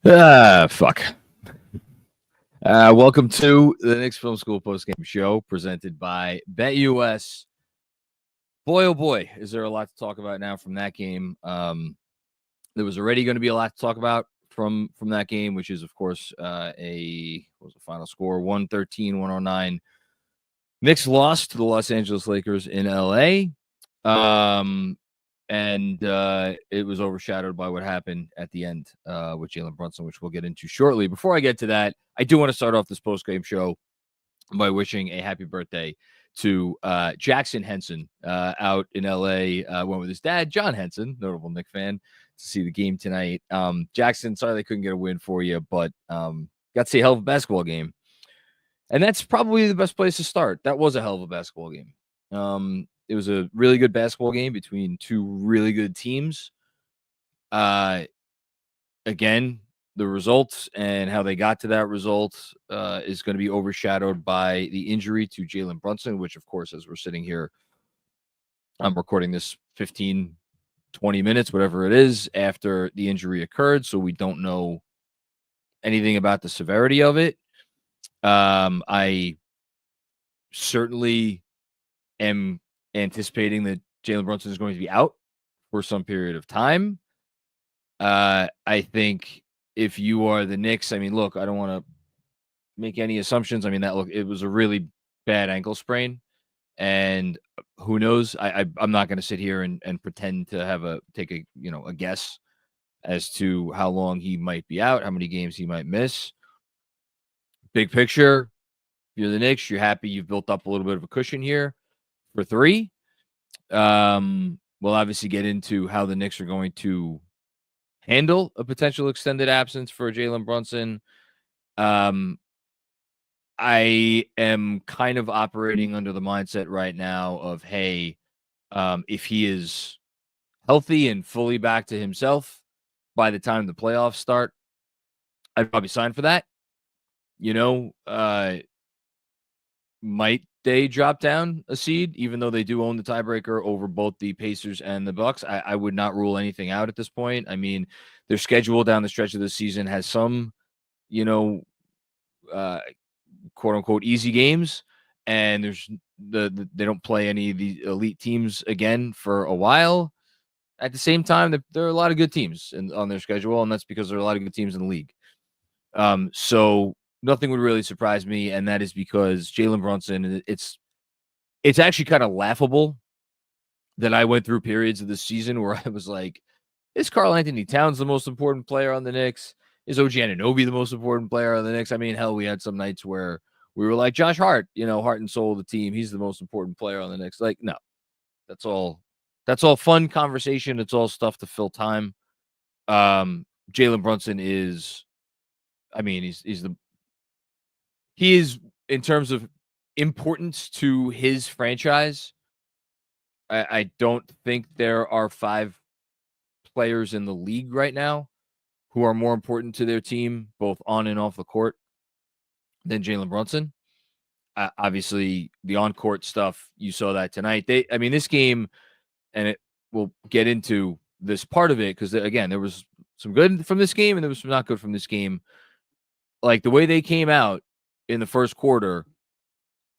Fuck. Welcome to the Knicks Film School Postgame Show presented by BetUS. Boy, oh boy, is there a lot to talk about now from that game. There was already going to be a lot to talk about from that game, which is, of course, what was the final score? 113-109. Knicks lost to the Los Angeles Lakers in L.A., and it was overshadowed by what happened at the end with Jalen Brunson, which we'll get into shortly. Before I get to that, I do want to start off this post-game show by wishing a happy birthday to Jackson Henson out in L.A. Went with his dad, John Henson, notable Knicks fan, to see the game tonight. Jackson, sorry they couldn't get a win for you, but got to see a hell of a basketball game. And that's probably the best place to start. That was a hell of a basketball game. It was a really good basketball game between two really good teams. Again, the results and how they got to that result is going to be overshadowed by the injury to Jalen Brunson, which, of course, as we're sitting here, I'm recording this 15, 20 minutes, whatever it is, after the injury occurred. So we don't know anything about the severity of it. I certainly am anticipating that Jalen Brunson is going to be out for some period of time. I think if you are the Knicks, I mean, look, I don't want to make any assumptions. I mean, it was a really bad ankle sprain, and who knows? I'm not going to sit here and pretend to take a guess as to how long he might be out, how many games he might miss. Big picture, you're the Knicks. You're happy you've built up a little bit of a cushion here for 3. We'll obviously get into how the Knicks are going to handle a potential extended absence for Jalen Brunson. I am kind of operating under the mindset right now of, hey, if he is healthy and fully back to himself by the time the playoffs start, I'd probably sign for that. Might they drop down a seed, even though they do own the tiebreaker over both the Pacers and the Bucks? I would not rule anything out at this point. I mean, their schedule down the stretch of the season has some, quote unquote easy games, and there's they don't play any of the elite teams again for a while. At the same time, there are a lot of good teams on their schedule, and that's because there are a lot of good teams in the league. So nothing would really surprise me, and that is because Jalen Brunson, it's actually kind of laughable that I went through periods of the season where I was like, is Karl-Anthony Towns the most important player on the Knicks? Is OG Anunoby the most important player on the Knicks? I mean, hell, we had some nights where we were like, Josh Hart, heart and soul of the team. He's the most important player on the Knicks. Like, no, that's all fun conversation. It's all stuff to fill time. Jalen Brunson is, I mean, he is in terms of importance to his franchise. I don't think there are 5 players in the league right now who are more important to their team, both on and off the court, than Jalen Brunson. Obviously, the on-court stuff, you saw that tonight. This game, and we'll get into this part of it, because, again, there was some good from this game, and there was some not good from this game. Like, the way they came out in the first quarter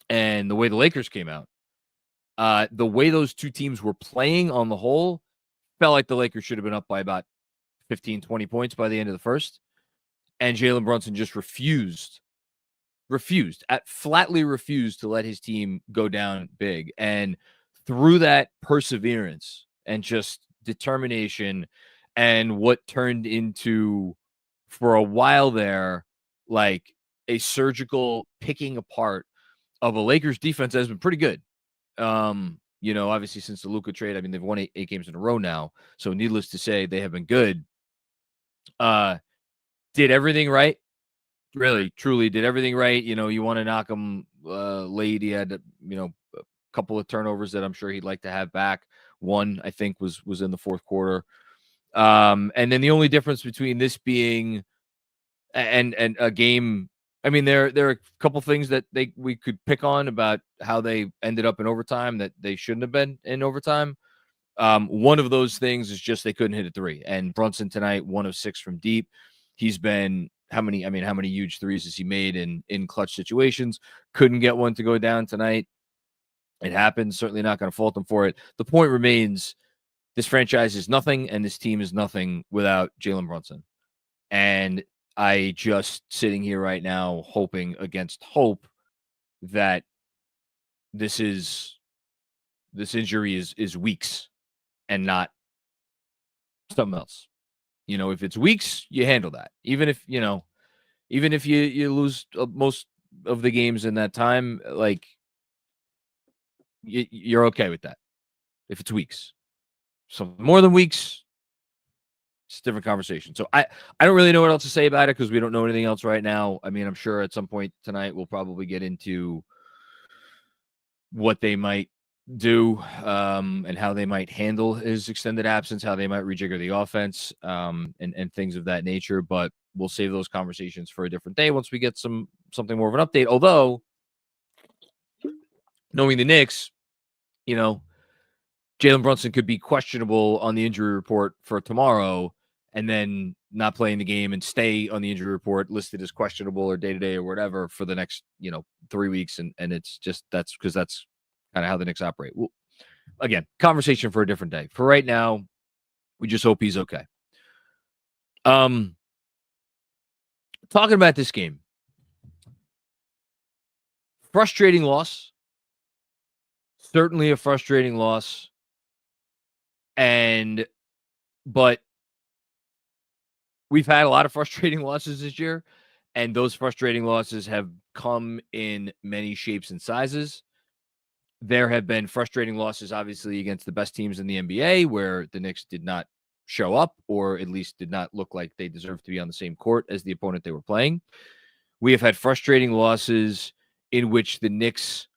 and the way the Lakers came out, the way those two teams were playing on the whole, felt like the Lakers should have been up by about 15, 20 points by the end of the first. And Jalen Brunson just flatly refused to let his team go down big. And through that perseverance and just determination and what turned into, for a while there, like a surgical picking apart of a Lakers defense that has been pretty good. Obviously since the Luka trade, they've won 8 games in a row now. So needless to say, they have been good. Did everything right. Really, truly did everything right. You want to knock him late. He had, a couple of turnovers that I'm sure he'd like to have back. One, I think, was in the fourth quarter. And then the only difference between this being and a game, there are a couple things that we could pick on about how they ended up in overtime that they shouldn't have been in overtime. One of those things is just they couldn't hit a 3. And Brunson tonight, 1 of 6 from deep. He's been how many huge threes has he made in clutch situations? Couldn't get one to go down tonight. It happens. Certainly not going to fault him for it. The point remains, this franchise is nothing, and this team is nothing without Jalen Brunson. And I just sitting here right now hoping against hope that this injury is weeks and not something else. If it's weeks, you handle that. Even if you lose most of the games in that time, like you're okay with that. If it's weeks, so more than weeks, it's a different conversation. So I don't really know what else to say about it because we don't know anything else right now. I mean, I'm sure at some point tonight we'll probably get into what they might do and how they might handle his extended absence, how they might rejigger the offense and things of that nature. But we'll save those conversations for a different day once we get something more of an update. Although, knowing the Knicks, Jalen Brunson could be questionable on the injury report for tomorrow and then not playing the game and stay on the injury report listed as questionable or day-to-day or whatever for the next, 3 weeks. And it's just that's because that's kind of how the Knicks operate. Well, again, conversation for a different day. For right now, we just hope he's okay. Talking about this game. Frustrating loss. Certainly a frustrating loss. But we've had a lot of frustrating losses this year, and those frustrating losses have come in many shapes and sizes. There have been frustrating losses, obviously, against the best teams in the NBA, where the Knicks did not show up, or at least did not look like they deserved to be on the same court as the opponent they were playing. We have had frustrating losses in which the Knicks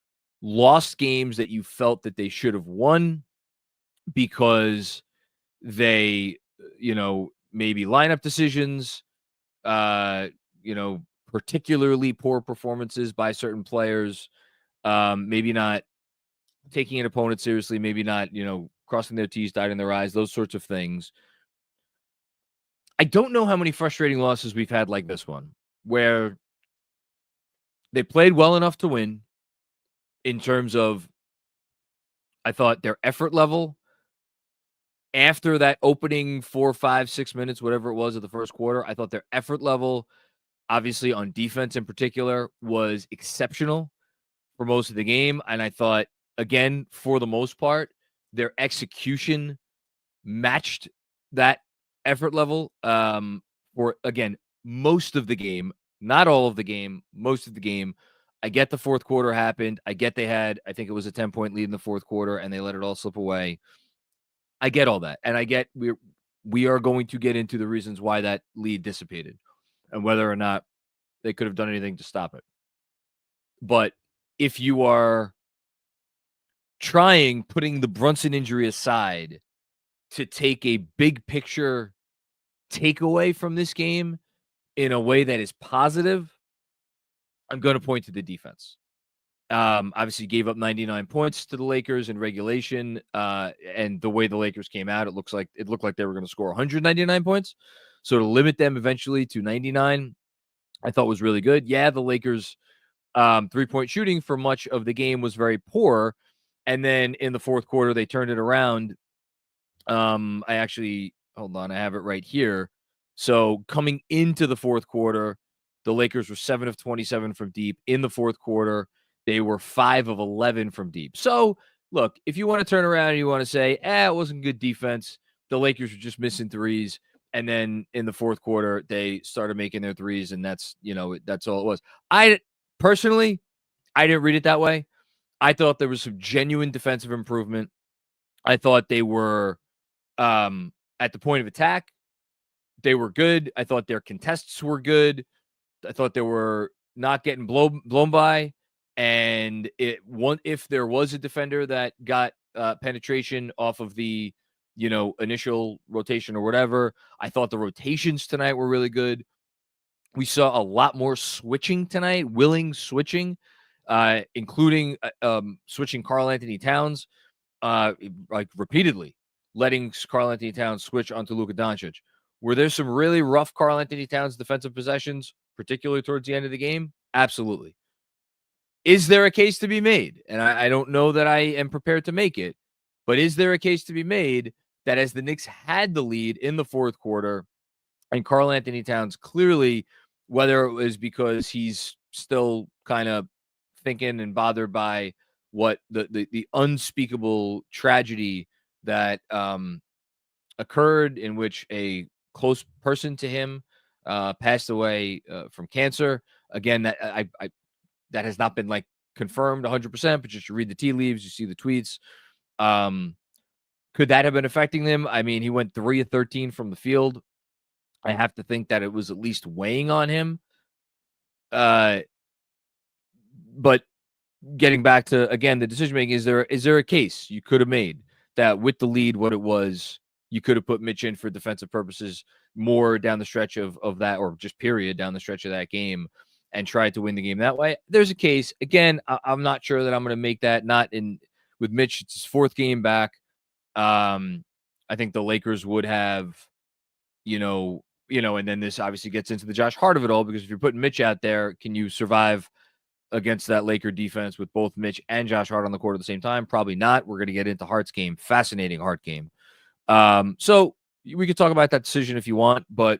lost games that you felt that they should have won because they, maybe lineup decisions, particularly poor performances by certain players, maybe not taking an opponent seriously, maybe not, crossing their T's, dotting their I's, those sorts of things. I don't know how many frustrating losses we've had like this one, where they played well enough to win in terms of, I thought, their effort level after that opening 4, 5, 6 minutes, whatever it was of the first quarter. I thought their effort level, obviously on defense in particular, was exceptional for most of the game. And I thought, again, for the most part, their execution matched that effort level for, again, most of the game, not all of the game, most of the game. I get the fourth quarter happened. I get they had, I think it was a 10-point lead in the fourth quarter, and they let it all slip away. I get all that. And I get we are going to get into the reasons why that lead dissipated and whether or not they could have done anything to stop it. But if you are putting the Brunson injury aside, to take a big picture takeaway from this game in a way that is positive, I'm going to point to the defense. Obviously gave up 99 points to the Lakers in regulation. And the way the Lakers came out, it looked like they were going to score 199 points. So to limit them eventually to 99, I thought was really good. Yeah, the Lakers 3-point shooting for much of the game was very poor. And then in the fourth quarter, they turned it around. I actually, hold on, I have it right here. So coming into the fourth quarter, the Lakers were 7 of 27 from deep. In the fourth quarter, they were 5 of 11 from deep. So, look, if you want to turn around and you want to say, it wasn't good defense, the Lakers were just missing threes. And then in the fourth quarter, they started making their threes, and that's all it was. I personally didn't read it that way. I thought there was some genuine defensive improvement. I thought they were at the point of attack, they were good. I thought their contests were good. I thought they were not getting blown by. And if there was a defender that got penetration off of the, initial rotation or whatever, I thought the rotations tonight were really good. We saw a lot more switching tonight, willing switching, including switching Karl-Anthony Towns, like repeatedly letting Karl-Anthony Towns switch onto Luka Doncic. Were there some really rough Karl-Anthony Towns defensive possessions, particularly towards the end of the game? Absolutely. Is there a case to be made? And I don't know that I am prepared to make it, but is there a case to be made that as the Knicks had the lead in the fourth quarter and Karl-Anthony Towns clearly, whether it was because he's still kind of thinking and bothered by what the unspeakable tragedy that occurred in which a close person to him passed away from cancer. Again, that that has not been like confirmed 100%, but just you read the tea leaves, you see the tweets. Could that have been affecting them? I mean, he went 3 of 13 from the field. I have to think that it was at least weighing on him. But getting back to, again, the decision making, is there a case you could have made that with the lead, what it was, you could have put Mitch in for defensive purposes more down the stretch of that, or just period down the stretch of that game, and tried to win the game that way? There's a case. Again, I'm not sure that I'm going to make that. Not in with Mitch. It's his fourth game back. I think the Lakers would have, and then this obviously gets into the Josh Hart of it all, because if you're putting Mitch out there, can you survive against that Laker defense with both Mitch and Josh Hart on the court at the same time? Probably not. We're going to get into Hart's game. Fascinating Hart game. So we could talk about that decision if you want, but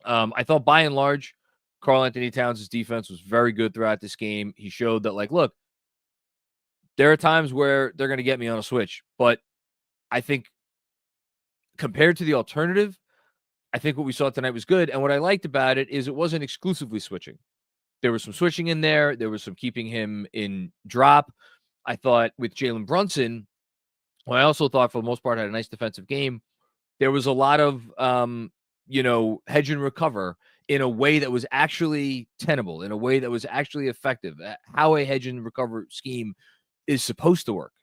I thought by and large, Karl-Anthony Towns' defense was very good throughout this game. He showed that, like, look, there are times where they're going to get me on a switch, but I think compared to the alternative, I think what we saw tonight was good. And what I liked about it is it wasn't exclusively switching. There was some switching in there. There was some keeping him in drop. I thought with Jalen Brunson, who I also thought for the most part had a nice defensive game, there was a lot of, hedge and recover in a way that was actually tenable, in a way that was actually effective, how a hedge and recover scheme is supposed to work.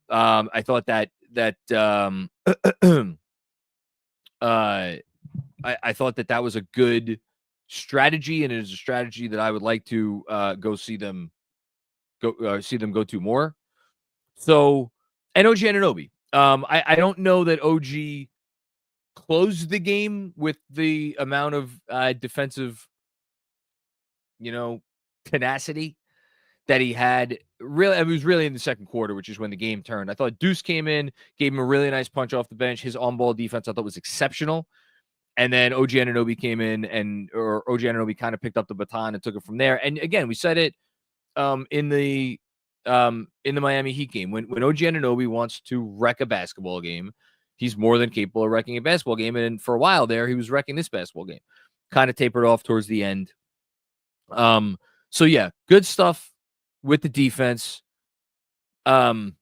I thought that I thought that was a good strategy, and it is a strategy that I would like to see them go to more. So, and OG Anunoby. I don't know that OG closed the game with the amount of defensive, tenacity that he had. Really, it was really in the second quarter, which is when the game turned. I thought Deuce came in, gave him a really nice punch off the bench. His on-ball defense I thought was exceptional. And then OG Anunoby came in, or OG Anunoby kind of picked up the baton and took it from there. And again, we said it in the Miami Heat game. When OG Anunoby wants to wreck a basketball game, he's more than capable of wrecking a basketball game. And for a while there, he was wrecking this basketball game. Kind of tapered off towards the end. So yeah, good stuff with the defense. In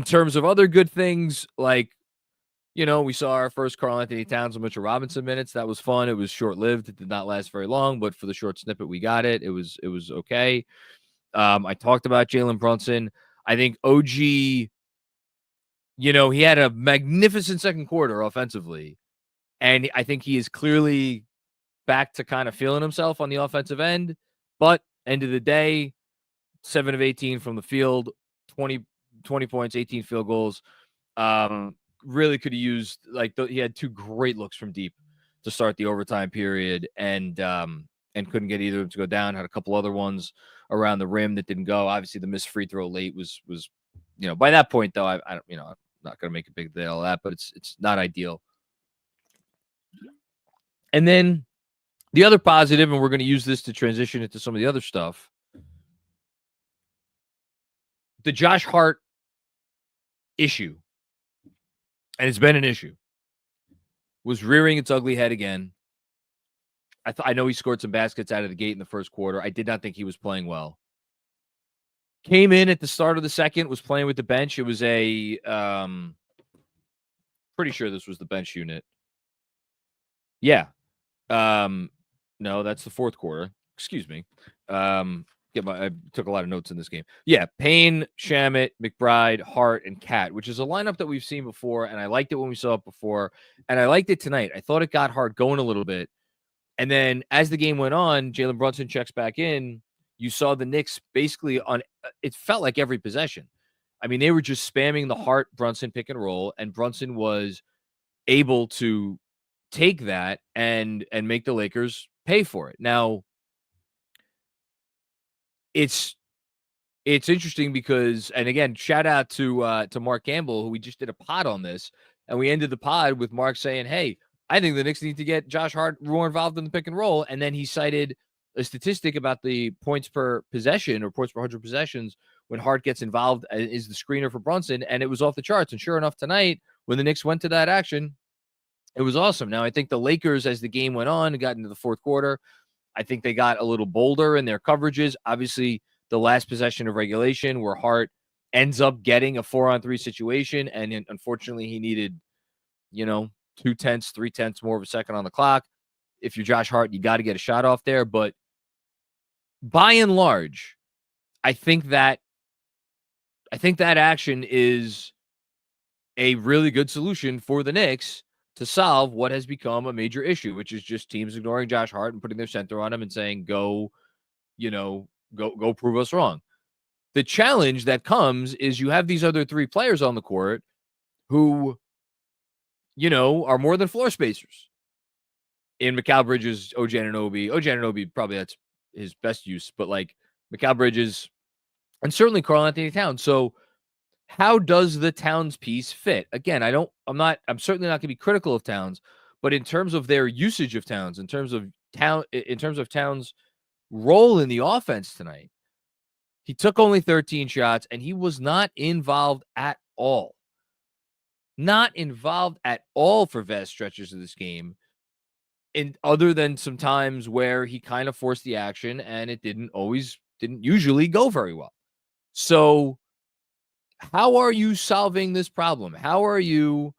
terms of other good things, like, we saw our first Karl-Anthony Towns and Mitchell Robinson minutes. That was fun. It was short-lived. It did not last very long, but for the short snippet we got it. It was okay. I talked about Jalen Brunson. I think OG, he had a magnificent second quarter offensively, and I think he is clearly back to kind of feeling himself on the offensive end. But end of the day, 7 of 18 from the field, 20 points, 18 field goals. Really could have used, he had 2 great looks from deep to start the overtime period, and couldn't get either of them to go down. Had a couple other ones around the rim that didn't go. Obviously, the missed free throw late was by that point though, I don't, I'm not going to make a big deal of that, but it's not ideal. And then the other positive, and we're going to use this to transition into some of the other stuff, the Josh Hart issue, and it's been an issue, was rearing its ugly head again. I know he scored some baskets out of the gate in the first quarter. I did not think he was playing well. Came in at the start of the second, was playing with the bench. It was pretty sure this was the bench unit. Yeah. No, that's the fourth quarter. Excuse me. I took a lot of notes in this game. Yeah, Payne, Shamet, McBride, Hart, and Cat, which is a lineup that we've seen before, and I liked it when we saw it before, and I liked it tonight. I thought it got Hart going a little bit, and then as the game went on, Jalen Brunson checks back in. You saw the Knicks basically it felt like every possession. I mean, they were just spamming the Hart-Brunson pick and roll, and Brunson was able to take that and make the Lakers pay for it. Now, it's interesting because, and again, shout out to Mark Campbell, who we just did a pod on this, and we ended the pod with Mark saying, "Hey, I think the Knicks need to get Josh Hart more involved in the pick and roll." And then he cited a statistic about the points per possession or points per 100 possessions when Hart gets involved is the screener for Brunson, and it was off the charts. And sure enough, tonight when the Knicks went to that action, it was awesome. Now, I think the Lakers, as the game went on and got into the fourth quarter, I think they got a little bolder in their coverages. Obviously, the last possession of regulation where Hart ends up getting a 4-on-3 situation, and unfortunately, he needed, 2/10, 3/10 more of a second on the clock. If you're Josh Hart, you got to get a shot off there. But by and large, I think that action is a really good solution for the Knicks to solve what has become a major issue, which is just teams ignoring Josh Hart and putting their center on him and saying, go prove us wrong. The challenge that comes is you have these other three players on the court who, are more than floor spacers. In Mikal Bridges, OG Anunoby, probably that's his best use, but like Mikal Bridges and certainly Karl-Anthony Towns. So how does the Towns piece fit? Again, I'm certainly not going to be critical of Towns, but in terms of their usage of Towns, in terms of Towns' role in the offense tonight, he took only 13 shots and he was not involved at all. Not involved at all for vast stretches of this game. And other than some times where he kind of forced the action and it didn't usually go very well. So how are you solving this problem? How are you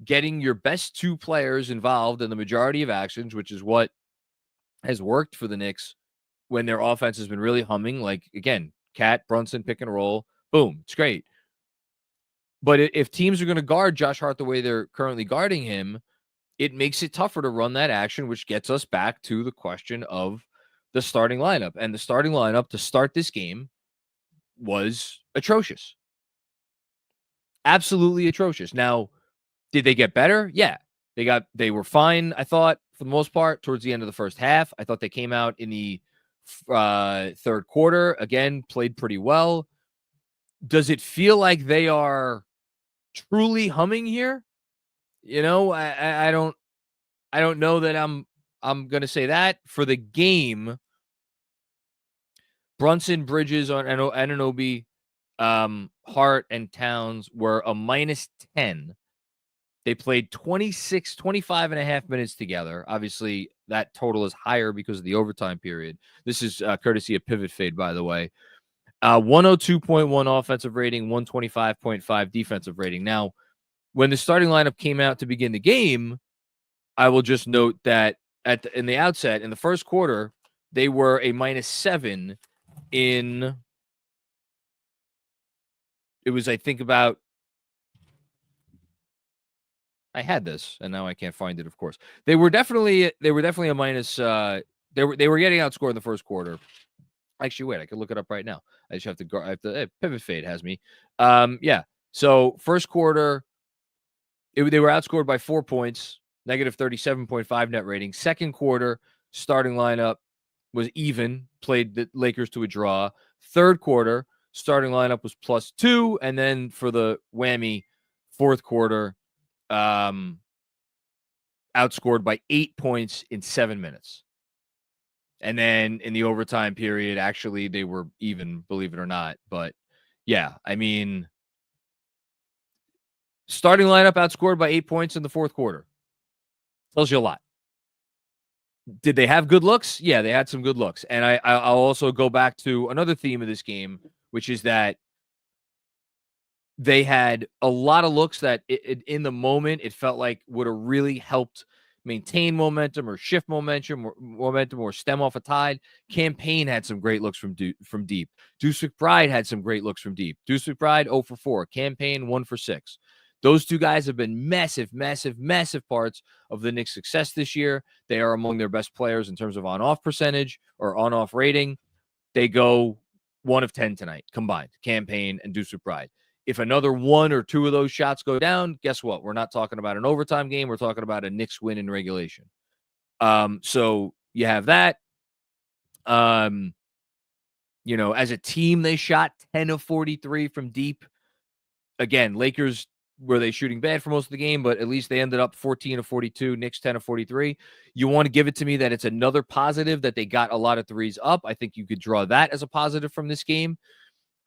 getting your best two players involved in the majority of actions, which is what has worked for the Knicks when their offense has been really humming? Like, again, Cat, Brunson, pick and roll, boom, it's great. But if teams are going to guard Josh Hart the way they're currently guarding him, it makes it tougher to run that action, which gets us back to the question of the starting lineup. And the starting lineup to start this game was atrocious. Absolutely atrocious. Now, did they get better? Yeah. They were fine, I thought, for the most part, towards the end of the first half. I thought they came out in the third quarter, again, played pretty well. Does it feel like they are truly humming here? I don't know that I'm going to say that. For the game, Brunson, Bridges, on Anunoby, Hart, and Towns were a -10. They played 25 and a half minutes together. Obviously, that total is higher because of the overtime period. This is courtesy of Pivot Fade, by the way. 102.1 offensive rating, 125.5 defensive rating. Now, when the starting lineup came out to begin the game, I will just note that in the outset, in the first quarter, they were a -7 in, it was, I think, about, I had this and now I can't find it, of course. They were definitely a minus, they were getting outscored in the first quarter. Actually, wait, I can look it up right now. I just have to go. Pivot Fade has me. Yeah. So first quarter, they were outscored by 4 points, -37.5 net rating. Second quarter, starting lineup was even, played the Lakers to a draw. Third quarter, starting lineup was +2, and then for the whammy, fourth quarter, outscored by 8 points in 7 minutes. And then in the overtime period, actually, they were even, believe it or not. But yeah, I mean, starting lineup outscored by 8 points in the fourth quarter. Tells you a lot. Did they have good looks? Yeah, they had some good looks. And I'll also go back to another theme of this game, which is that they had a lot of looks that in the moment it felt like would have really helped maintain momentum or shift momentum or stem off a tide. Campaign had some great looks from deep. Deuce McBride had some great looks from deep. Deuce McBride 0 for 4. Campaign 1 for 6. Those two guys have been massive parts of the Knicks' success this year. They are among their best players in terms of on-off percentage or on-off rating. They go 1 of 10 tonight combined, Campaign and Deuce McBride. If another one or two of those shots go down, guess what? We're not talking about an overtime game. We're talking about a Knicks win in regulation. So you have that. You know, as a team, they shot 10 of 43 from deep. Again, Lakers, were they shooting bad for most of the game, but at least they ended up 14 of 42, Knicks 10 of 43. You want to give it to me that it's another positive that they got a lot of threes up. I think you could draw that as a positive from this game.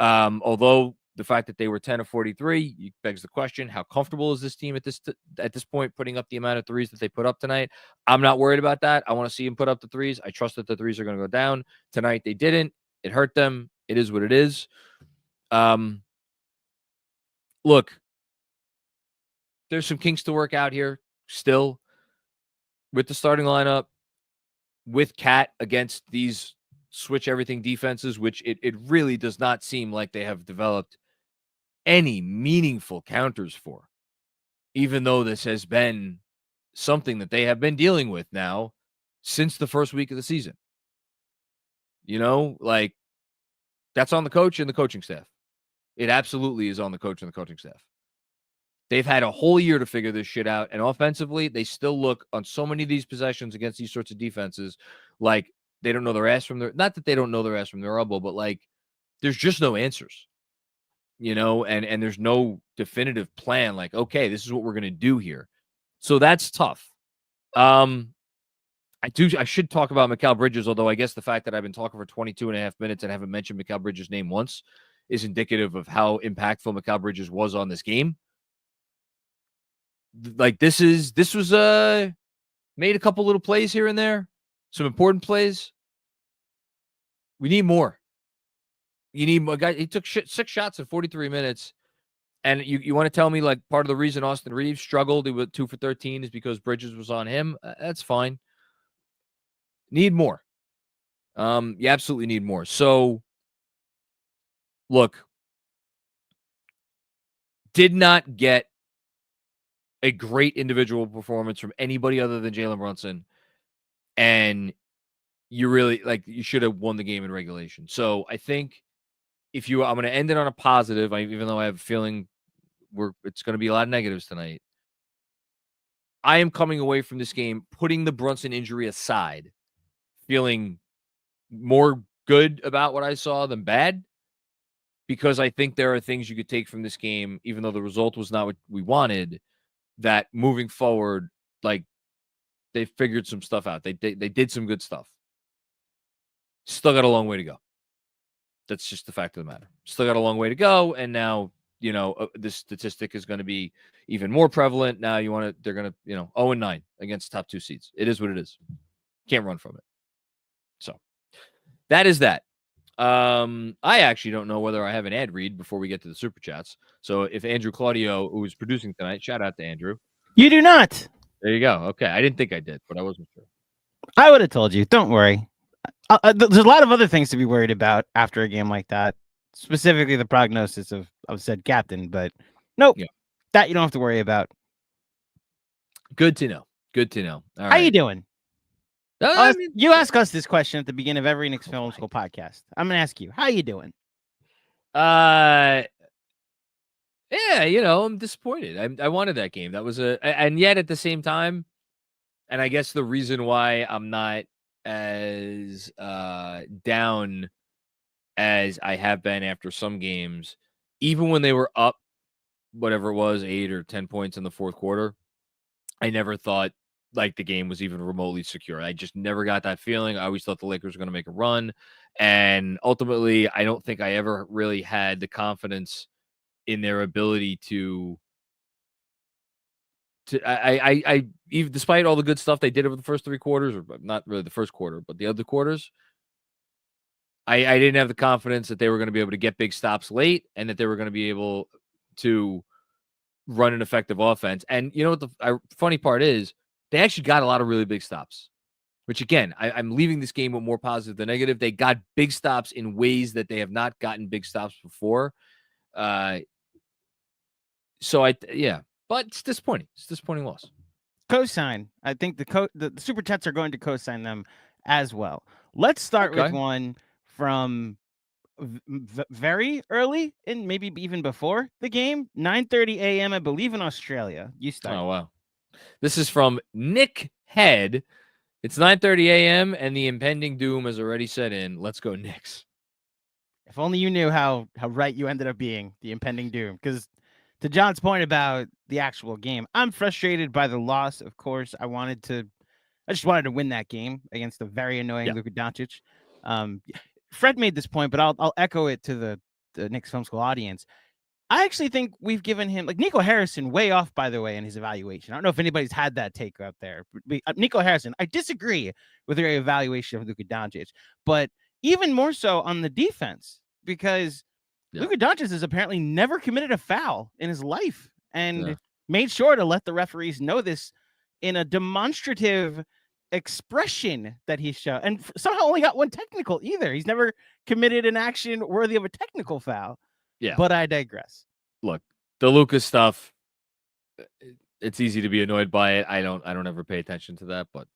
Although the fact that they were 10 of 43 begs the question, how comfortable is this team at this point putting up the amount of threes that they put up tonight? I'm not worried about that. I want to see them put up the threes. I trust that the threes are going to go down. Tonight they didn't. It hurt them. It is what it is. Look, there's some kinks to work out here still with the starting lineup, with Cat against these switch everything defenses, which it really does not seem like they have developed any meaningful counters for, even though this has been something that they have been dealing with now since the first week of the season. You know, like, that's on the coach and the coaching staff. It absolutely is on the coach and the coaching staff. They've had a whole year to figure this shit out. And offensively, they still look on so many of these possessions against these sorts of defenses like they don't know their ass from their, not that they don't know their ass from their elbow, but like there's just no answers, you know, and there's no definitive plan. Like, okay, this is what we're going to do here. So that's tough. I should talk about Mikal Bridges, although I guess the fact that I've been talking for 22 and a half minutes and haven't mentioned Mikal Bridges' name once is indicative of how impactful Mikal Bridges was on this game. Like, this was made a couple little plays here and there, some important plays. We need more. You need more guy. He took 6 shots in 43 minutes. And you want to tell me, like, part of the reason Austin Reeves struggled with 2 for 13 is because Bridges was on him? That's fine. Need more. You absolutely need more. So, look, did not get a great individual performance from anybody other than Jalen Brunson. And you really, like, you should have won the game in regulation. So I think I'm going to end it on a positive, even though I have a feeling it's going to be a lot of negatives tonight. I am coming away from this game, putting the Brunson injury aside, feeling more good about what I saw than bad, because I think there are things you could take from this game, even though the result was not what we wanted, that moving forward, like, they figured some stuff out. They did some good stuff. Still got a long way to go. That's just the fact of the matter. Still got a long way to go. And now, you know, this statistic is going to be even more prevalent. Now they're going to, 0-9 against top 2 seeds. It is what it is. Can't run from it. So that is that. I actually don't know whether I have an ad read before we get to the super chats. So if Andrew Claudio, who is producing tonight, shout out to Andrew. You do not. There you go. Okay. I didn't think I did, but I wasn't sure. I would have told you. Don't worry. There's a lot of other things to be worried about after a game like that, specifically the prognosis of said captain. But nope, that you don't have to worry about. Good to know. Good to know. All right. How you doing? You ask us this question at the beginning of every Knicks Film School podcast. I'm going to ask you, how you doing? Yeah, I'm disappointed. I wanted that game. That was and yet at the same time, and I guess the reason why I'm not as down as I have been after some games, even when they were up, whatever it was, 8 or 10 points in the fourth quarter, I never thought like the game was even remotely secure. I just never got that feeling. I always thought the Lakers were going to make a run. And ultimately, I don't think I ever really had the confidence in their ability to even despite all the good stuff they did over the first 3 quarters, or not really the first quarter, but the other quarters, I didn't have the confidence that they were going to be able to get big stops late and that they were going to be able to run an effective offense. And you know what the funny part is? They actually got a lot of really big stops, which again, I'm leaving this game with more positive than negative. They got big stops in ways that they have not gotten big stops before. So but it's disappointing. It's a disappointing loss. Cosign. I think the super chats are going to cosign them as well. Let's start with one from very early, and maybe even before the game. 9:30 a.m. I believe in Australia. You start. Oh wow, this is from Nick Head. It's 9:30 a.m. and the impending doom has already set in. Let's go Knicks. If only you knew how right you ended up being, the impending doom. Because to John's point about the actual game, I'm frustrated by the loss. Of course, I just wanted to win that game against the very annoying Luka Doncic. Fred made this point, but I'll echo it to the Knicks Film School audience. I actually think we've given him, like, Nico Harrison, way off, by the way, in his evaluation. I don't know if anybody's had that take out there. Nico Harrison, I disagree with your evaluation of Luka Doncic, but even more so on the defense, because Luka Doncic has apparently never committed a foul in his life and made sure to let the referees know this in a demonstrative expression that he showed, and somehow only got one technical either. He's never committed an action worthy of a technical foul. Yeah, but I digress. Look, the Lucas stuff, it's easy to be annoyed by it. I don't ever pay attention to that, but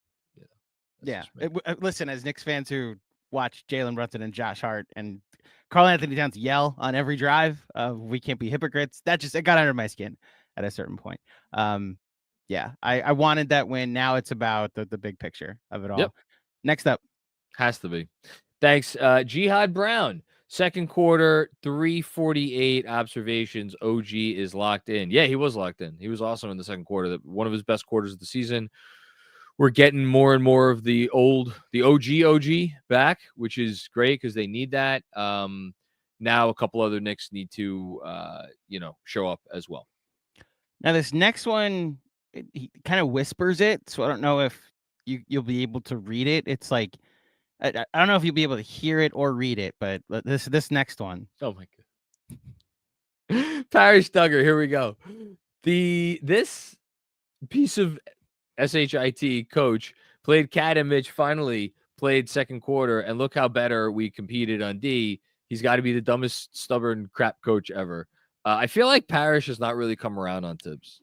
listen, as Knicks fans who watch Jalen Brunson and Josh Hart and Karl-Anthony Towns yell on every drive, we can't be hypocrites. It got under my skin at a certain point. I wanted that win. Now it's about the big picture of it all. Yep. Next up. Has to be. Thanks, Jihad Brown. Second quarter, 3:48 observations. OG is locked in. Yeah, he was locked in. He was awesome in the second quarter. One of his best quarters of the season. We're getting more and more of the OG back, which is great because they need that. Now a couple other Knicks need to, show up as well. Now this next one, he kind of whispers it, so I don't know if you'll be able to read it. It's like, I don't know if you'll be able to hear it or read it, but this next one. Oh my god. Parrish Duggar, here we go. This piece of SHIT coach played Cat and Mitch, finally played second quarter, and look how better we competed on D. He's got to be the dumbest, stubborn crap coach ever. I feel like Parrish has not really come around on Tibbs.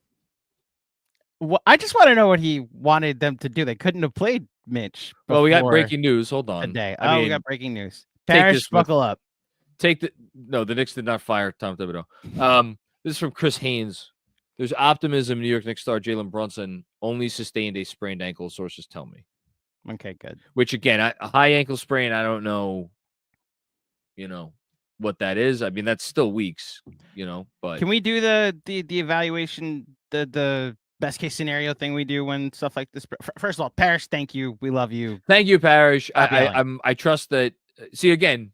Well, I just want to know what he wanted them to do. They couldn't have played Mitch. Well, we got breaking news. Hold on. Today. We got breaking news. Parrish, buckle up. The Knicks did not fire Tom Thibodeau. This is from Chris Haynes. There's optimism. New York Knicks star Jalen Brunson only sustained a sprained ankle, sources tell me. Okay, good. Which, again, a high ankle sprain, I don't know, what that is. I mean, that's still weeks, but. Can we do the evaluation, the best case scenario thing we do when stuff like this? First of all, Parrish, thank you. We love you. Thank you, Parrish. I trust that. See, again,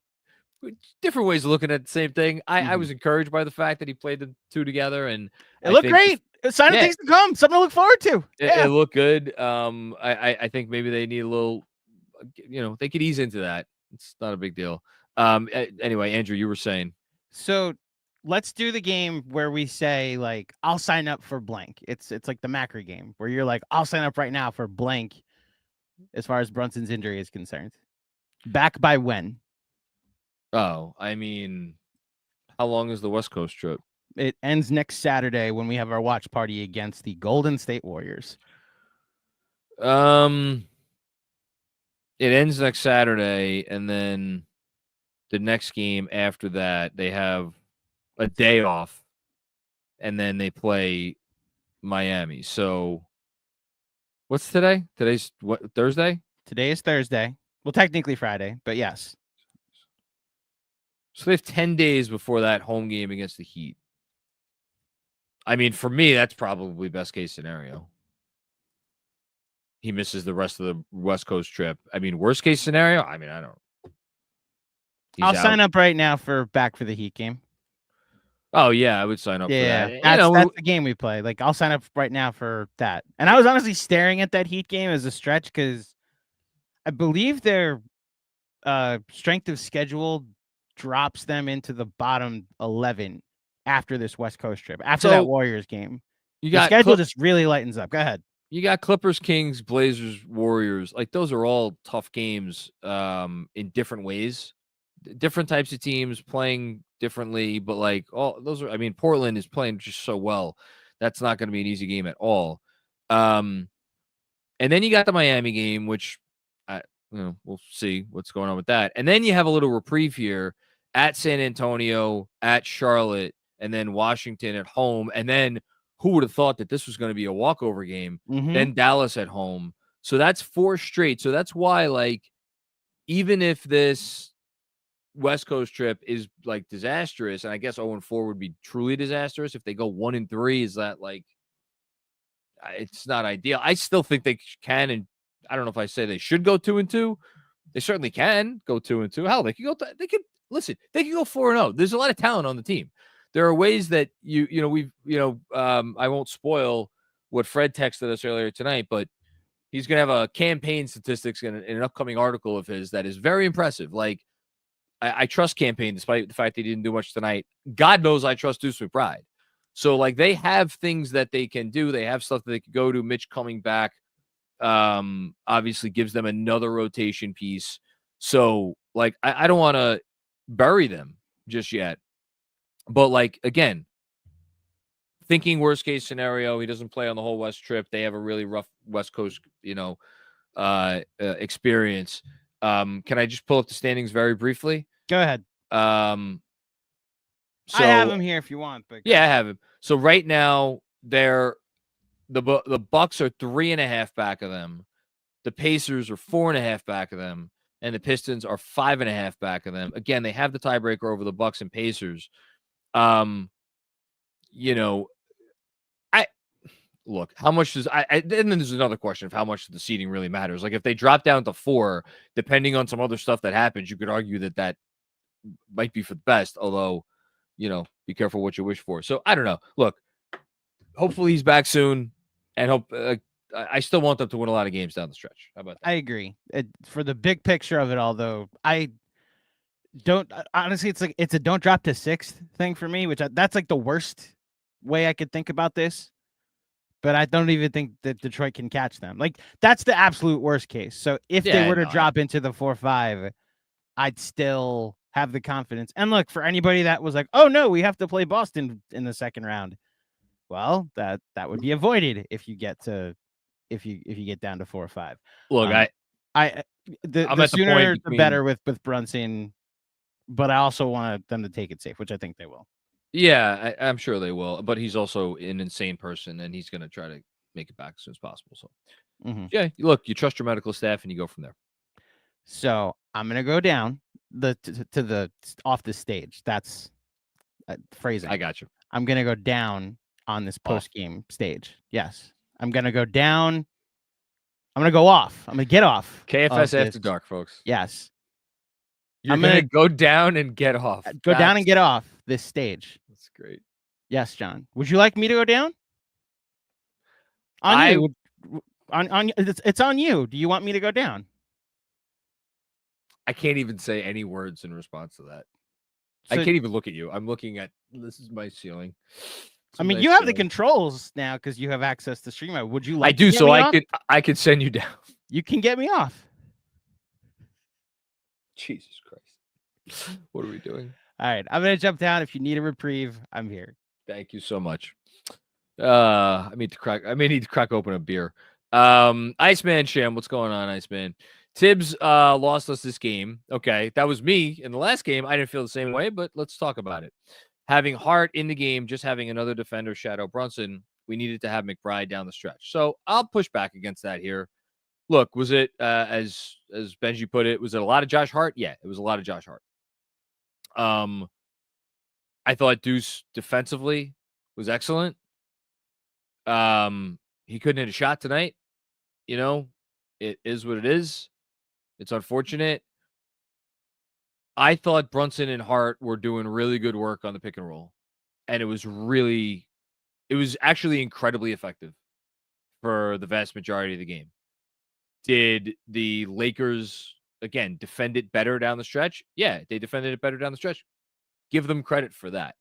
different ways of looking at the same thing. I was encouraged by the fact that he played the two together, and it looked great. A sign of things to come. Something to look forward to. It looked good. I think maybe they need a little, they could ease into that. It's not a big deal. Anyway, Andrew, you were saying. So let's do the game where we say, like, I'll sign up for blank. It's like the Macri game where you're like, I'll sign up right now for blank as far as Brunson's injury is concerned. Back by when? Oh, I mean, how long is the West Coast trip? It ends next Saturday when we have our watch party against the Golden State Warriors. It ends next Saturday, and then the next game after that, they have a day off, and then they play Miami. So, what's today? Today's what? Thursday? Today is Thursday. Well, technically Friday, but yes. So they have 10 days before that home game against the Heat. I mean, for me, that's probably best case scenario. He misses the rest of the West Coast trip. I mean, worst case scenario? I mean, I don't. I'll sign up right now for the Heat game. Oh, yeah, I would sign up for that. That's the game we play. Like, I'll sign up right now for that. And I was honestly staring at that Heat game as a stretch because I believe their strength of schedule drops them into the bottom 11 after this West Coast trip, after that Warriors game. The schedule just really lightens up. Go ahead. You got Clippers, Kings, Blazers, Warriors. Like, those are all tough games in different ways. Different types of teams playing differently, but like all those are, I mean, Portland is playing just so well. That's not going to be an easy game at all. And then you got the Miami game, which we'll see what's going on with that. And then you have a little reprieve here at San Antonio, at Charlotte, and then Washington at home. And then who would have thought that this was going to be a walkover game? Mm-hmm. Then Dallas at home. So that's 4 straight. So that's why, like, even if this West Coast trip is like disastrous, and I guess 0-4 would be truly disastrous. If they go 1-3, is that like, it's not ideal. I still think they can, and I don't know if I say they should go 2-2. They certainly can go 2-2. Hell, they could go. They could listen. They could go 4-0. There's a lot of talent on the team. There are ways that I won't spoil what Fred texted us earlier tonight, but he's gonna have a campaign statistics in an upcoming article of his that is very impressive. Like, I trust campaign despite the fact that he didn't do much tonight. God knows I trust Deuce McBride. So, like, they have things that they can do. They have stuff that they could go to. Mitch coming back obviously gives them another rotation piece. So, like, I don't want to bury them just yet. But, like, again, thinking worst case scenario, he doesn't play on the whole West trip. They have a really rough West Coast, experience. Can I just pull up the standings very briefly? Go ahead. So, I have him here if you want. But yeah, I have him. So right now, the Bucks are 3.5 back of them. The Pacers are 4.5 back of them, and the Pistons are 5.5 back of them. Again, they have the tiebreaker over the Bucks and Pacers. Look, how much does and then there's another question of how much the seeding really matters. Like, if they drop down to 4, depending on some other stuff that happens, you could argue that might be for the best. Although, be careful what you wish for. So I don't know. Look, hopefully he's back soon, and I still want them to win a lot of games down the stretch. How about that? I agree. For the big picture of it all, though, I don't honestly. It's a don't drop to 6th thing for me, which that's like the worst way I could think about this. But I don't even think that Detroit can catch them. Like, that's the absolute worst case. So if they were to drop into the 4-5, I'd still have the confidence. And look, for anybody that was like, oh no, we have to play Boston in the second round. Well, that would be avoided if you get down to 4-5. Look, the sooner the better with Brunson, but I also want them to take it safe, which I think they will. Yeah, I'm sure they will. But he's also an insane person, and he's going to try to make it back as soon as possible. So, yeah, look, you trust your medical staff, and you go from there. So I'm going to go down to the off the stage. That's phrasing. I got you. I'm going to go down on this post-game stage. Yes. I'm going to go down. I'm going to go off. I'm going to get off. KFS After Dark, folks. Yes. You're going to go down and get off. Go down and get off this stage. That's great. Yes, John. Would you like me to go down? You. It's on you. Do you want me to go down? I can't even say any words in response to that. So, I can't even look at you. I'm looking at, this is my ceiling. You have the controls now because you have access to stream. Would you like? I do, so I could send you down. You can get me off. Jesus Christ. What are we doing? All right. I'm going to jump down. If you need a reprieve, I'm here. Thank you so much. I may need to crack open a beer. Iceman Sham, what's going on, Iceman? Tibbs lost us this game. Okay. That was me in the last game. I didn't feel the same way, but let's talk about it. Having Hart in the game, just having another defender shadow Brunson, we needed to have McBride down the stretch. So I'll push back against that here. Look, was it, as Benji put it, was it a lot of Josh Hart? Yeah, it was a lot of Josh Hart. I thought Deuce defensively was excellent. He couldn't hit a shot tonight. It is what it is. It's unfortunate. I thought Brunson and Hart were doing really good work on the pick and roll. And it was actually incredibly effective for the vast majority of the game. Did the Lakers, again, defend it better down the stretch? Yeah, they defended it better down the stretch. Give them credit for that.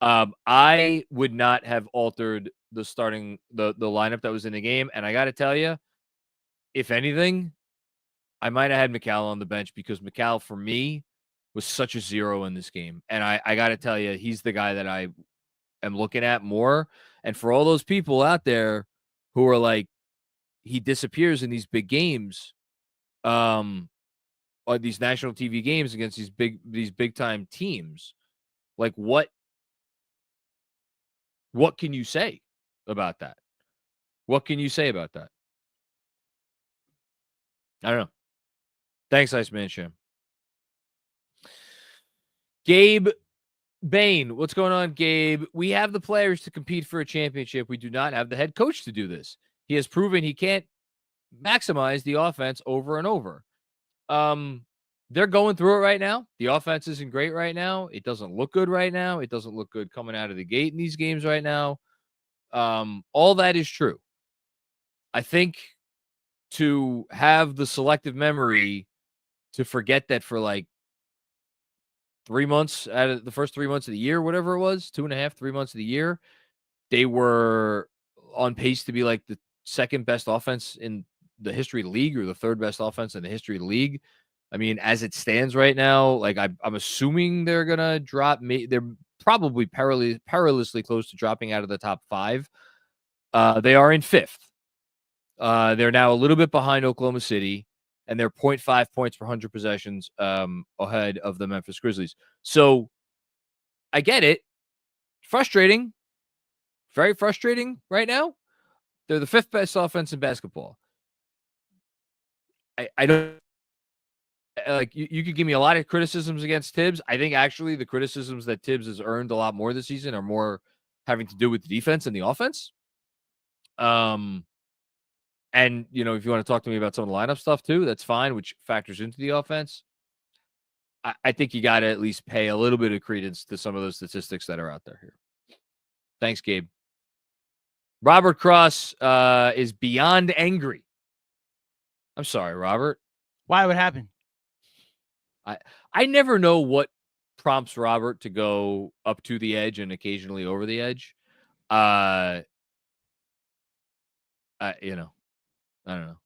I would not have altered the lineup that was in the game. And I got to tell you, if anything, I might have had Mikal on the bench because Mikal, for me, was such a zero in this game. And I got to tell you, he's the guy that I am looking at more. And for all those people out there who are like, he disappears in these big games, these national TV games against these big time teams. Like what can you say about that? What can you say about that? I don't know. Thanks, Iceman Sham. Gabe Bain, what's going on, Gabe? We have the players to compete for a championship. We do not have the head coach to do this. He has proven he can't maximize the offense over and over. They're going through it right now. The offense isn't great right now. It doesn't look good right now. It doesn't look good coming out of the gate in these games right now. All that is true. I think to have the selective memory to forget that for like 3 months out of the first 3 months of the year, whatever it was, 2.5, 3 months of the year, they were on pace to be like the second best offense in the history of the league or the third best offense in the history of the league. I mean, as it stands right now, like I'm assuming they're going to drop. They're probably perilously close to dropping out of the top 5. They are in 5th. They're now a little bit behind Oklahoma City, and they're 0.5 points per 100 possessions ahead of the Memphis Grizzlies. So I get it. Frustrating. Very frustrating right now. They're the 5th best offense in basketball. I don't like you could give me a lot of criticisms against Tibbs. I think actually the criticisms that Tibbs has earned a lot more this season are more having to do with the defense and the offense. And if you want to talk to me about some of the lineup stuff too, that's fine, which factors into the offense. I think you got to at least pay a little bit of credence to some of those statistics that are out there here. Thanks, Gabe. Robert Cross is beyond angry. I'm sorry, Robert. Why would happen? I never know what prompts Robert to go up to the edge and occasionally over the edge. I don't know.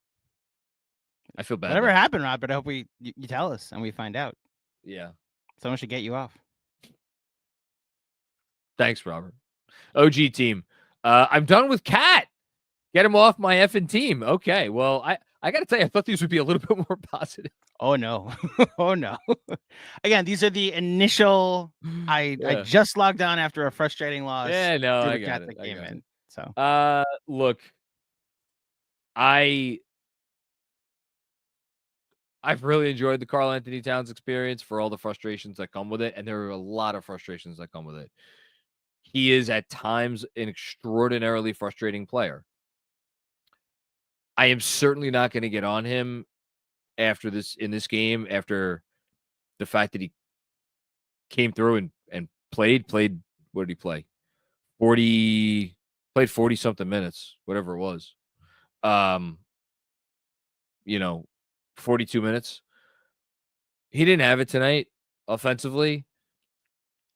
I feel bad. Whatever happened, Robert, I hope you tell us and we find out. Yeah. Someone should get you off. Thanks, Robert. OG team. I'm done with Cat. Get him off my effing team. Okay. Well, I got to tell you, I thought these would be a little bit more positive. Oh, no. Oh, no. Again, these are the initial. I just logged on after a frustrating loss. Yeah, no, I got it. So, look, I've really enjoyed the Karl-Anthony Towns experience for all the frustrations that come with it. And there are a lot of frustrations that come with it. He is at times an extraordinarily frustrating player. I am certainly not going to get on him after this game, after the fact that he came through and played. What did he play? 40 something minutes, whatever it was. 42 minutes. He didn't have it tonight offensively.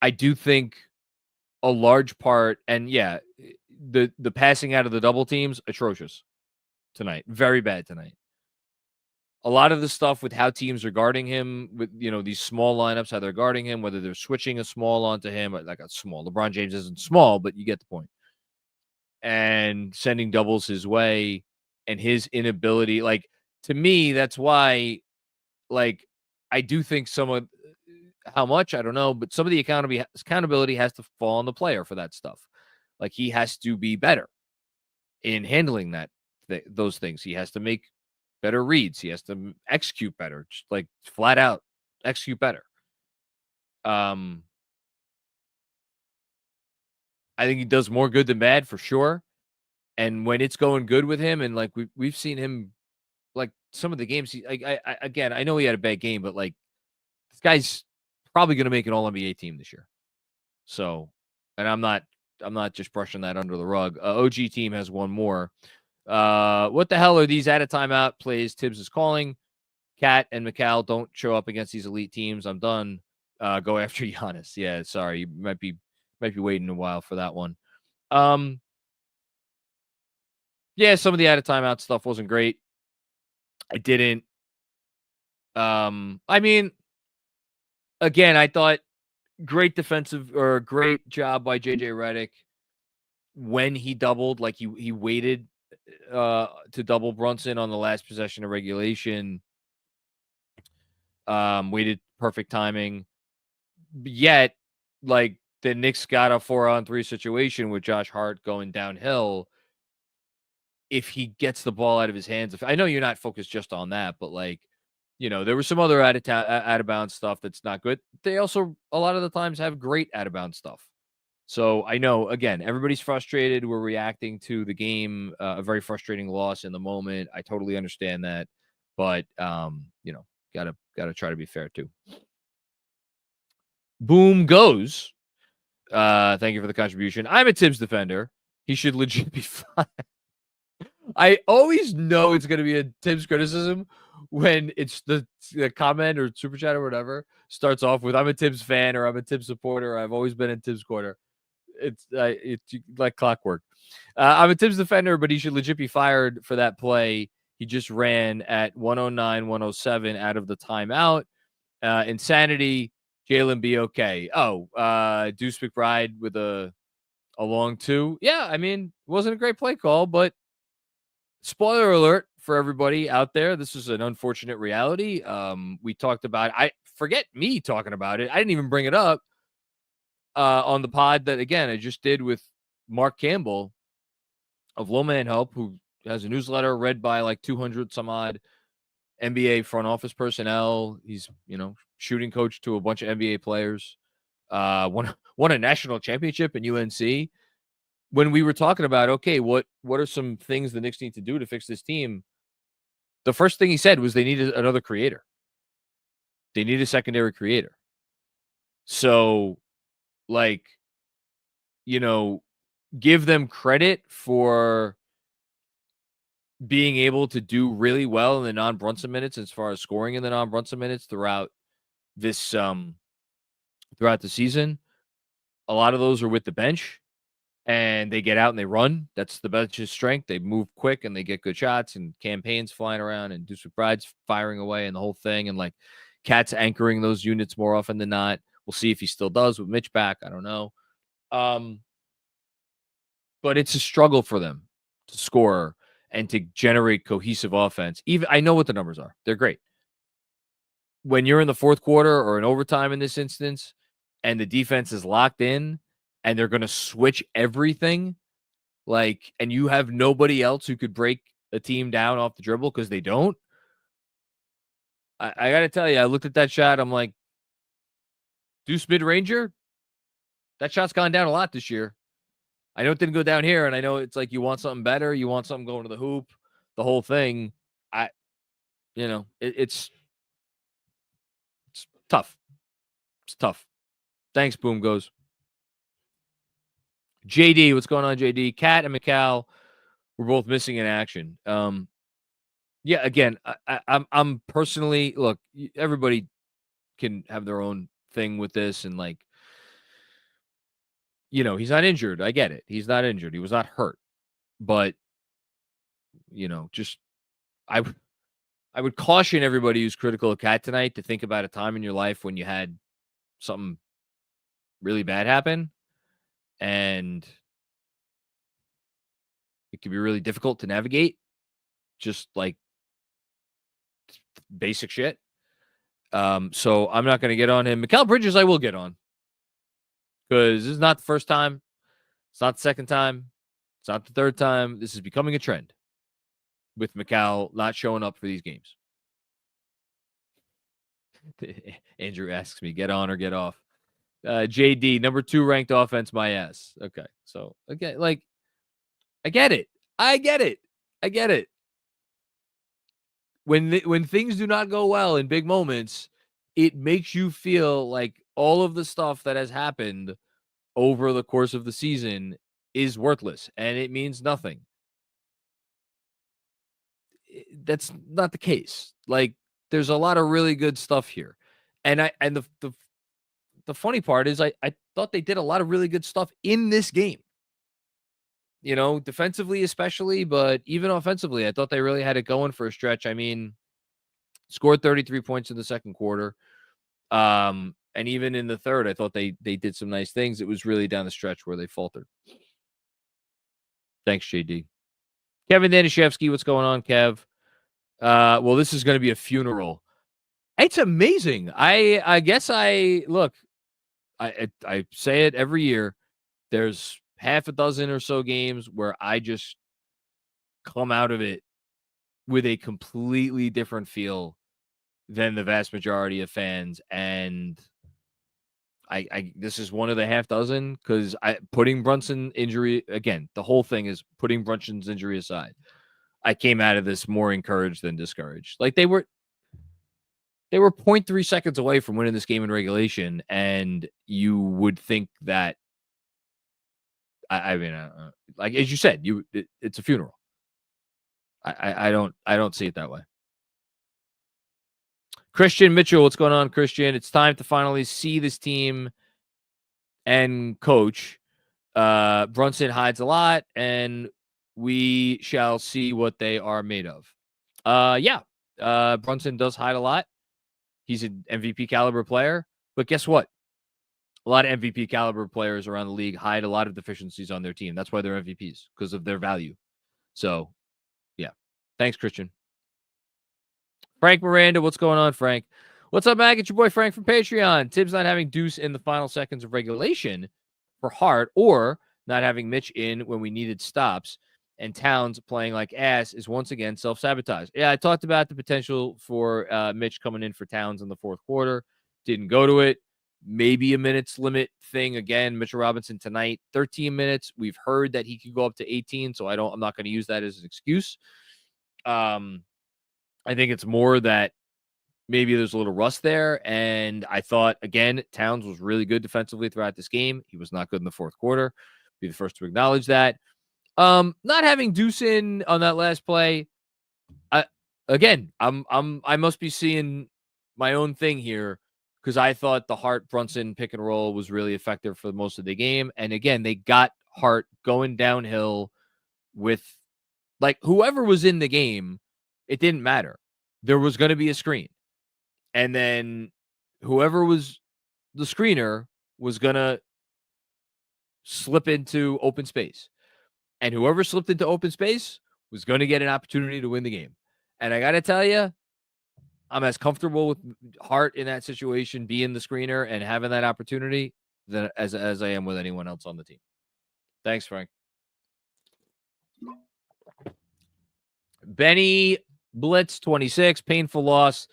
I do think a large part, and yeah, the passing out of the double teams, atrocious tonight. Very bad tonight. A lot of the stuff with how teams are guarding him, with these small lineups, how they're guarding him, whether they're switching a small onto him, like a small. LeBron James isn't small, but you get the point. And sending doubles his way, and his inability, like, to me, that's why, like, I do think how much, I don't know, but some of the accountability has to fall on the player for that stuff. Like, he has to be better in handling those things. He has to make better reads. He has to execute better, just like flat out execute better. I think he does more good than bad for sure. And when it's going good with him, and like we've seen him, like some of the games, I know he had a bad game, but like this guy's probably going to make an All-NBA team this year. So, and I'm not just brushing that under the rug. OG team has one more. What the hell are these out of timeout plays Tibbs is calling? Cat and Mikal don't show up against these elite teams. I'm done. Go after Giannis. Yeah, sorry. You might be waiting a while for that one. Yeah, some of the out of timeout stuff wasn't great. I didn't. I mean, again, I thought great job by JJ Redick when he doubled. Like he waited to double Brunson on the last possession of regulation. Waited perfect timing. Yet, like, the Knicks got a 4-on-3 situation with Josh Hart going downhill. If he gets the ball out of his hands, I know you're not focused just on that, but like, there was some other out of bounds stuff that's not good. They also a lot of the times have great out of bounds stuff. So I know, again, everybody's frustrated. We're reacting to the game, a very frustrating loss in the moment. I totally understand that, but gotta try to be fair too. Boom goes. Thank you for the contribution. I'm a Tibbs defender. He should legit be fine. I always know it's going to be a Tibbs criticism when it's the comment or super chat or whatever starts off with "I'm a Tibbs fan" or "I'm a Tibbs supporter." I've always been in Tibbs corner. It's like clockwork. I'm a Tibbs defender, but he should legit be fired for that play. He just ran at 109, 107 out of the timeout. Insanity. Jalen be okay. Oh, Deuce McBride with a long two. Yeah, I mean, it wasn't a great play call, but spoiler alert for everybody out there. This is an unfortunate reality. We talked about it. I forget me talking about it. I didn't even bring it up on the pod that, again, I just did with Mark Campbell of Low Man Help, who has a newsletter read by like 200 some odd NBA front office personnel. He's, shooting coach to a bunch of NBA players. Won a national championship in UNC. When we were talking about, okay, what are some things the Knicks need to do to fix this team? The first thing he said was they needed another creator. They need a secondary creator. So, like, give them credit for being able to do really well in the non-Brunson minutes as far as scoring in the non-Brunson minutes throughout this throughout the season. A lot of those are with the bench. And they get out and they run. That's the bench's strength. They move quick and they get good shots and campaigns flying around and Deuce McBride's firing away and the whole thing. And like Cat's anchoring those units more often than not. We'll see if he still does with Mitch back. I don't know. But it's a struggle for them to score and to generate cohesive offense. Even I know what the numbers are. They're great. When you're in the fourth quarter or in overtime in this instance and the defense is locked in, and they're going to switch everything, and you have nobody else who could break a team down off the dribble because they don't. I got to tell you, I looked at that shot. I'm like, Deuce mid-ranger? That shot's gone down a lot this year. I know it didn't go down here, and I know it's like you want something better. You want something going to the hoop, the whole thing. It's tough. It's tough. Thanks, Boom Goes. JD, what's going on, JD? Kat and Mikal were both missing in action. Yeah, again, I'm personally, look, everybody can have their own thing with this, and he's not injured. I get it. He's not injured. He was not hurt. But, just I would caution everybody who's critical of Kat tonight to think about a time in your life when you had something really bad happen. And it can be really difficult to navigate, just like basic shit. So I'm not going to get on him. Mikal Bridges, I will get on, because this is not the first time. It's not the second time. It's not the third time. This is becoming a trend with Mikal not showing up for these games. Andrew asks me, get on or get off. JD, number 2 ranked offense, my ass. Okay. So, again, I get it. I get it. When things do not go well in big moments, it makes you feel like all of the stuff that has happened over the course of the season is worthless and it means nothing. That's not the case. There's a lot of really good stuff here. And the funny part is I thought they did a lot of really good stuff in this game. Defensively especially, but even offensively, I thought they really had it going for a stretch. I mean, scored 33 points in the second quarter. And even in the third, I thought they did some nice things. It was really down the stretch where they faltered. Thanks, JD. Kevin Danishevsky, what's going on, Kev? Well, this is going to be a funeral It's amazing. I guess I say it every year. There's half a dozen or so games where I just come out of it with a completely different feel than the vast majority of fans. And I this is one of the half dozen, because putting Brunson injury again, the whole thing is putting Brunson's injury aside. I came out of this more encouraged than discouraged. Like they were 0.3 seconds away from winning this game in regulation, and you would think that I mean, like as you said, it's a funeral. I don't see it that way. Christian Mitchell, what's going on, Christian? It's time to finally see this team and coach. Brunson hides a lot, and we shall see what they are made of. Brunson does hide a lot. He's an MVP caliber player, but guess what? A lot of MVP caliber players around the league hide a lot of deficiencies on their team. That's why they're MVPs, because of their value. So, yeah. Thanks, Christian. Frank Miranda, what's going on, Frank? What's up, Mag? It's your boy Frank from Patreon. Tibbs not having Deuce in the final seconds of regulation for Hart, or not having Mitch in when we needed stops, and Towns playing like ass is once again self-sabotage. Yeah, I talked about the potential for Mitch coming in for Towns in the fourth quarter. Didn't go to it. Maybe a minutes limit thing again. Mitchell Robinson tonight, 13 minutes. We've heard that he could go up to 18, so I'm not going to use that as an excuse. I think it's more that maybe there's a little rust there. And I thought, again, Towns was really good defensively throughout this game. He was not good in the fourth quarter. Be the first to acknowledge that. Not having Deuce in on that last play. I must be seeing my own thing here, because I thought the Hart Brunson pick and roll was really effective for most of the game. And again, they got Hart going downhill with like whoever was in the game. It didn't matter. There was going to be a screen. And then whoever was the screener was going to slip into open space. And whoever slipped into open space was going to get an opportunity to win the game. And I got to tell you, I'm as comfortable with Hart in that situation, being the screener and having that opportunity, as I am with anyone else on the team. Thanks, Frank. Benny Blitz 26, painful loss.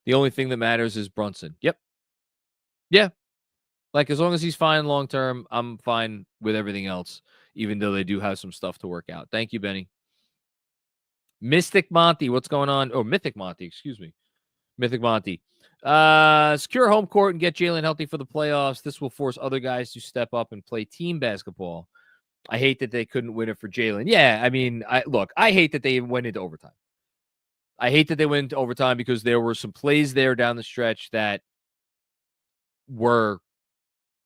The only thing that matters is Brunson. Yep. Yeah. Like, as long as he's fine long term, I'm fine with everything else, even though they do have some stuff to work out. Thank you, Benny. Mystic Monty, what's going on? Oh, Mythic Monty, excuse me. Mythic Monty. Secure home court and get Jalen healthy for the playoffs. This will force other guys to step up and play team basketball. I hate that they couldn't win it for Jalen. Yeah, I mean, I hate that they went into overtime. I hate that they went into overtime, because there were some plays there down the stretch that were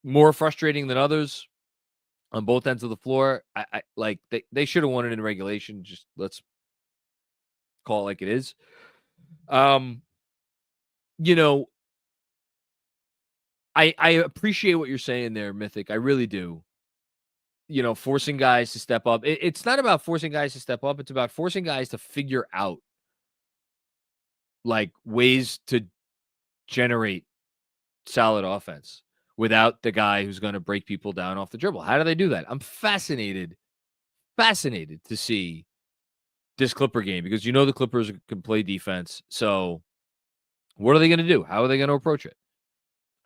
more frustrating than others on both ends of the floor. They should have won it in regulation. Just let's call it like it is. I appreciate what you're saying there, Mythic. I really do. Forcing guys to step up. It's not about forcing guys to step up. It's about forcing guys to figure out like ways to generate solid offense without the guy who's going to break people down off the dribble. How do they do that? I'm fascinated to see this Clipper game, because the Clippers can play defense. So what are they going to do? How are they going to approach it?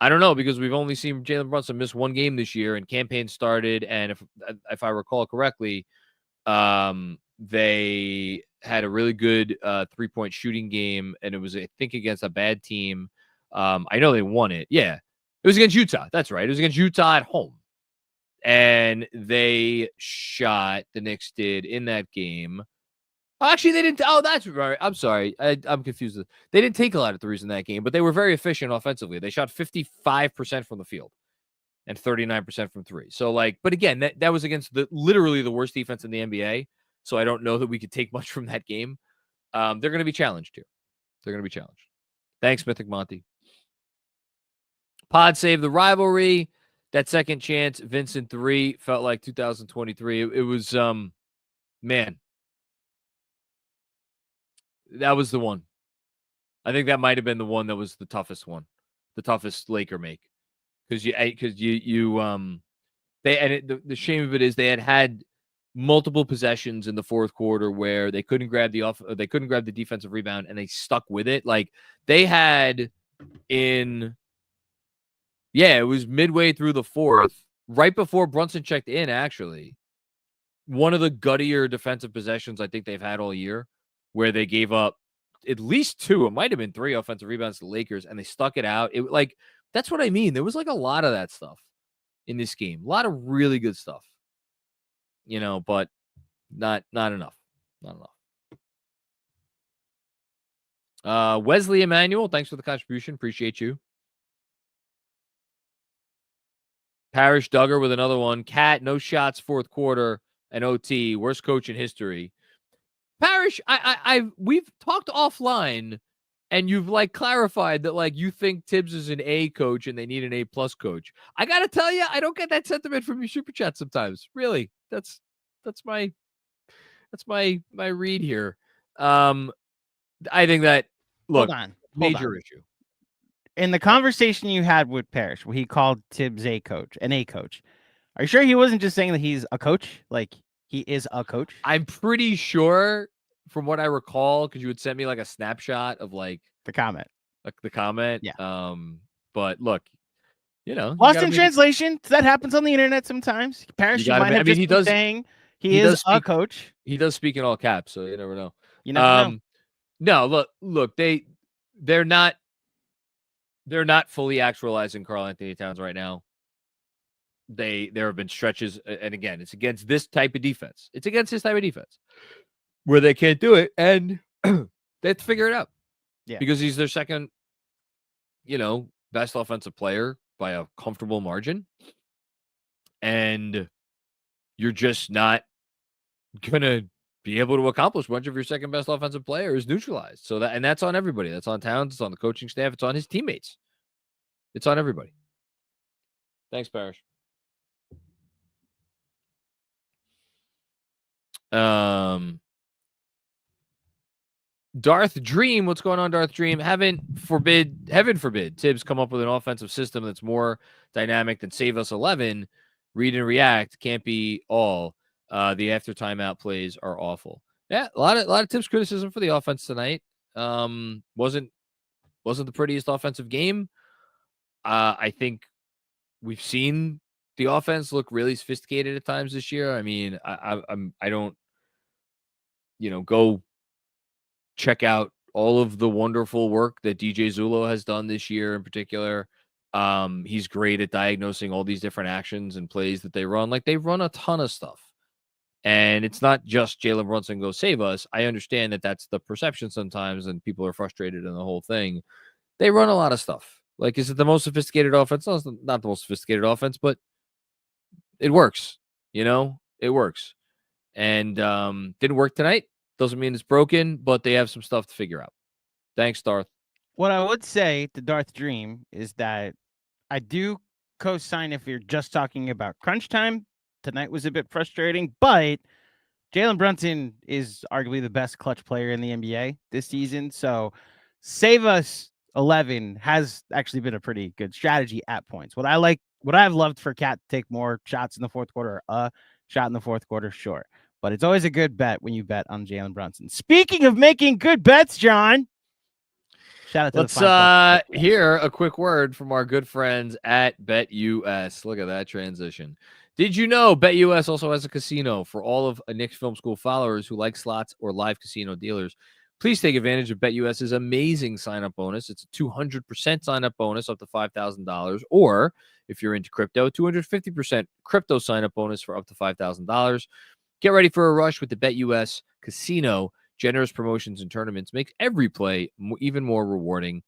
I don't know, because we've only seen Jalen Brunson miss one game this year, and campaign started. And if I recall correctly, they had a really good 3-point shooting game, and it was, I think, against a bad team. I know they won it. Yeah, it was against Utah. That's right. It was against Utah at home. And they shot, the Knicks did, in that game. Actually, they didn't. Oh, that's right. I'm sorry. I'm confused. They didn't take a lot of threes in that game, but they were very efficient offensively. They shot 55% from the field and 39% from three. So, but again, that was against literally the worst defense in the NBA. So I don't know that we could take much from that game. They're going to be challenged here. They're going to be challenged. Thanks, Mythic Monty. Pod saved the rivalry. That second chance, Vincent 3, felt like 2023. It was, man. That was the one. I think that might have been the one that was the toughest Laker make. Because the shame of it is they had multiple possessions in the fourth quarter where they couldn't grab the defensive rebound, and they stuck with it. Like they had it was midway through the fourth, right before Brunson checked in, actually. One of the guttier defensive possessions I think they've had all year, where they gave up at least 2, it might have been 3 offensive rebounds to the Lakers, and they stuck it out. That's what I mean. There was like a lot of that stuff in this game. A lot of really good stuff. But not enough. Not enough. Wesley Emmanuel, thanks for the contribution. Appreciate you. Parrish Duggar with another one. Cat, no shots, fourth quarter, and OT. Worst coach in history. Parrish, we've talked offline, and you've clarified that you think Tibbs is an A coach and they need an A+ coach. I gotta tell you, I don't get that sentiment from your super chat sometimes. Really, that's my read here. I think that major issue. In the conversation you had with Parrish, where he called Tibbs an A coach, are you sure he wasn't just saying that he's a coach? Like he is a coach? I'm pretty sure, from what I recall, because you would send me a snapshot of the comment. The comment. Yeah. But look, lost in translation. That happens on the internet sometimes. Parrish might have just been saying he is a coach. He does speak in all caps, so you never know. You never know. No, look, they're not fully actualizing Karl-Anthony Towns right now. There have been stretches, and again, it's against this type of defense. It's against this type of defense where they can't do it, and they have to figure it out. Yeah, because he's their second, best offensive player by a comfortable margin, and you're just not gonna be able to accomplish much if your second best offensive player is neutralized. So that's on everybody. That's on Towns. It's on the coaching staff. It's on his teammates. It's on everybody. Thanks, Parrish. Darth Dream, what's going on, Darth Dream? Heaven forbid, Tibbs come up with an offensive system that's more dynamic than Save Us 11. Read and react can't be all. The after timeout plays are awful. Yeah, a lot of Tibbs criticism for the offense tonight. Wasn't the prettiest offensive game. I think we've seen the offense look really sophisticated at times this year. I mean, I don't, go check out all of the wonderful work that DJ Zulo has done this year in particular. He's great at diagnosing all these different actions and plays that they run. They run a ton of stuff. And it's not just Jalen Brunson go save us. I understand that that's the perception sometimes, and people are frustrated in the whole thing. They run a lot of stuff. Is it the most sophisticated offense? No, it's not the most sophisticated offense, but it works. It works. And didn't work tonight. Doesn't mean it's broken, but they have some stuff to figure out. Thanks, Darth. What I would say to Darth Dream is that I do co-sign if you're just talking about crunch time. Tonight was a bit frustrating, but Jalen Brunson is arguably the best clutch player in the NBA this season. So Save Us 11 has actually been a pretty good strategy at points. What I've loved for Cat to take more shots in the fourth quarter, a shot in the fourth quarter, sure. But it's always a good bet when you bet on Jalen Brunson. Speaking of making good bets, John, shout out to Let's hear a quick word from our good friends at BetUS. Look at that transition. Did you know BetUS also has a casino for all of a Knicks Film School followers who like slots or live casino dealers? Please take advantage of BetUS's amazing sign-up bonus. It's a 200% sign-up bonus up to $5,000. Or if you're into crypto, 250% crypto sign-up bonus for up to $5,000. Get ready for a rush with the BetUS Casino. Generous promotions and tournaments make every play even more rewarding.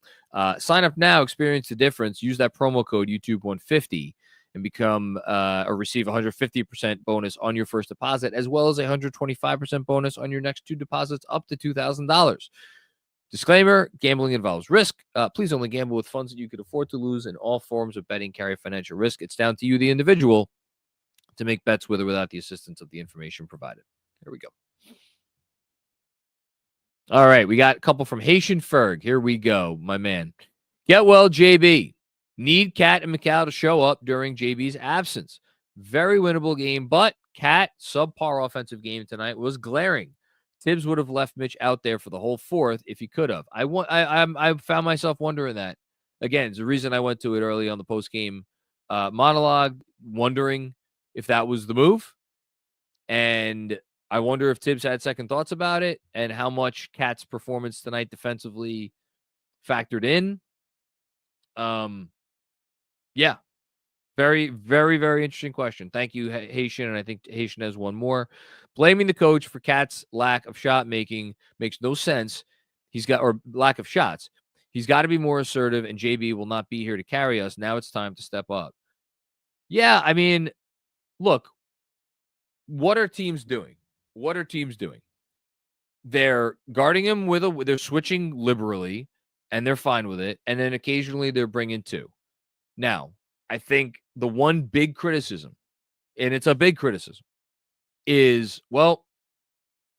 Sign up now, experience the difference. Use that promo code YouTube150 and become or receive 150% bonus on your first deposit, as well as a 125% bonus on your next 2 deposits up to $2,000. Disclaimer, gambling involves risk. Please only gamble with funds that you could afford to lose, and all forms of betting carry financial risk. It's down to you, the individual, to make bets with or without the assistance of the information provided. Here we go. All right, we got a couple from Haitian Ferg. Here we go, my man. Get well, JB. Need Cat and Mikal to show up during JB's absence. Very winnable game, but Cat, subpar offensive game tonight, was glaring. Tibbs would have left Mitch out there for the whole fourth if he could have. I found myself wondering that. Again, it's the reason I went to it early on the post-game monologue, wondering if that was the move. And I wonder if Tibbs had second thoughts about it and how much Cat's performance tonight defensively factored in. Yeah. Very, very, very interesting question. Thank you, Haitian. And I think Haitian has one more. Blaming the coach for Cat's lack of shot making makes no sense. Or lack of shots. He's got to be more assertive, and JB will not be here to carry us. Now it's time to step up. Yeah, I mean, look, what are teams doing? They're guarding him they're switching liberally, and they're fine with it. And then occasionally they're bringing two. Now, I think the one big criticism, and it's a big criticism, is, well,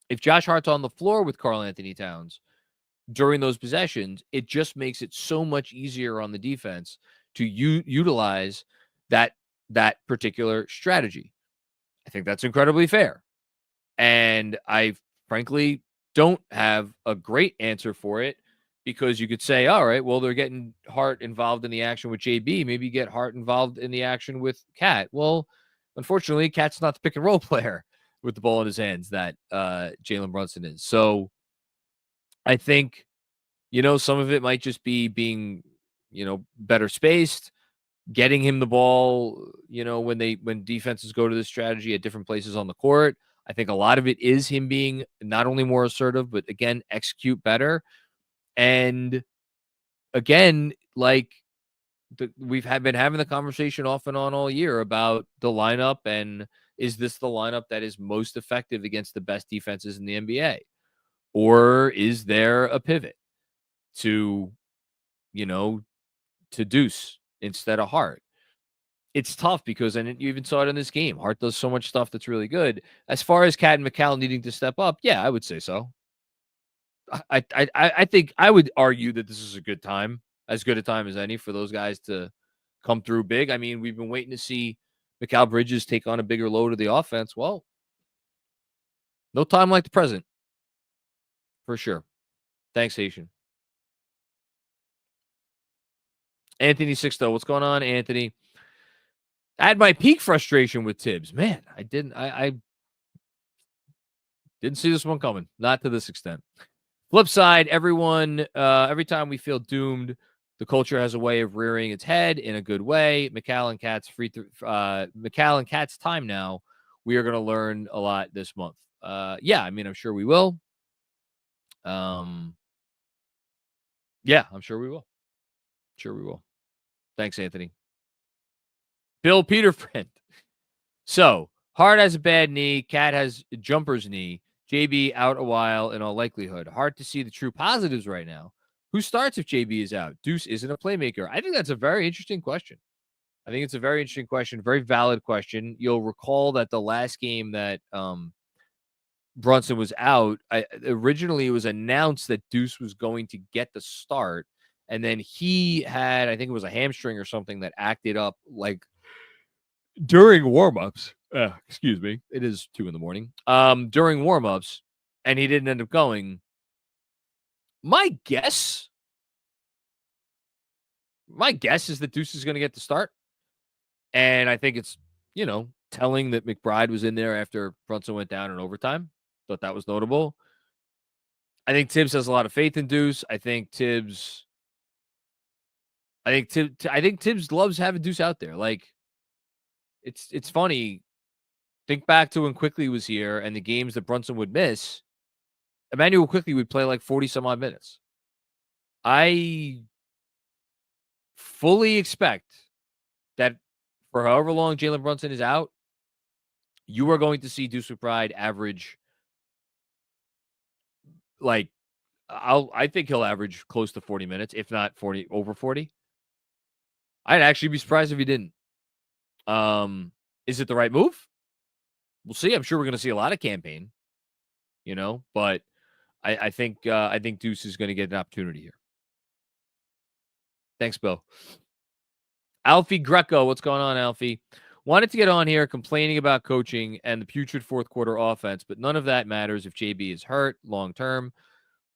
if Josh Hart's on the floor with Karl-Anthony Towns during those possessions, it just makes it so much easier on the defense to utilize that particular strategy. I think that's incredibly fair. And I frankly don't have a great answer for it, because you could say, all right, well, they're getting Hart involved in the action with JB. Maybe get Hart involved in the action with Cat. Well, unfortunately, Cat's not the pick and roll player with the ball in his hands that Jalen Brunson is. So I think, some of it might just be being, better spaced, getting him the ball, when defenses go to this strategy at different places on the court. I think a lot of it is him being not only more assertive, but again, execute better. And again, we've been having the conversation off and on all year about the lineup, and is this the lineup that is most effective against the best defenses in the NBA? Or is there a pivot to Deuce instead of Hart? It's tough because, and you even saw it in this game, Hart does so much stuff that's really good. As far as Cat and Mikal needing to step up, yeah, I would say so. I think I would argue that this is a good time, as good a time as any, for those guys to come through big. I mean, we've been waiting to see Mikal Bridges take on a bigger load of the offense. Well, no time like the present, for sure. Thanks, Haitian. Anthony Sixto, what's going on, Anthony? I had my peak frustration with Tibbs. Man, I didn't see this one coming. Not to this extent. Flip side, every time we feel doomed, the culture has a way of rearing its head in a good way. Mikal and Cat's time now. We are going to learn a lot this month. Yeah, I mean, I'm sure we will. Yeah, I'm sure we will. Thanks, Anthony. Bill Peterfriend. So, Hart has a bad knee. Cat has a jumper's knee. JB out a while in all likelihood. Hard to see the true positives right now. Who starts if JB is out? Deuce isn't a playmaker. I think that's a very interesting question. Very valid question. You'll recall that the last game that Brunson was out, originally it was announced that Deuce was going to get the start, and then he had, I think it was a hamstring or something that acted up like during warmups. Excuse me. It is 2 a.m. During warmups, and he didn't end up going. My guess is that Deuce is going to get the start. And I think it's, telling that McBride was in there after Brunson went down in overtime. Thought that was notable. I think Tibbs has a lot of faith in Deuce. I think Tibbs loves having Deuce out there. Like, it's funny. Think back to when Quickly was here and the games that Brunson would miss. Emmanuel Quickly would play like 40 some odd minutes. I fully expect that for however long Jalen Brunson is out, you are going to see Deuce McBride average, I think he'll average close to 40 minutes, if not over 40. I'd actually be surprised if he didn't. Is it the right move? We'll see. I'm sure we're going to see a lot of campaign, but I think Deuce is going to get an opportunity here. Thanks, Bill. Alfie Greco, what's going on, Alfie? Wanted to get on here complaining about coaching and the putrid fourth quarter offense, but none of that matters if JB is hurt long term.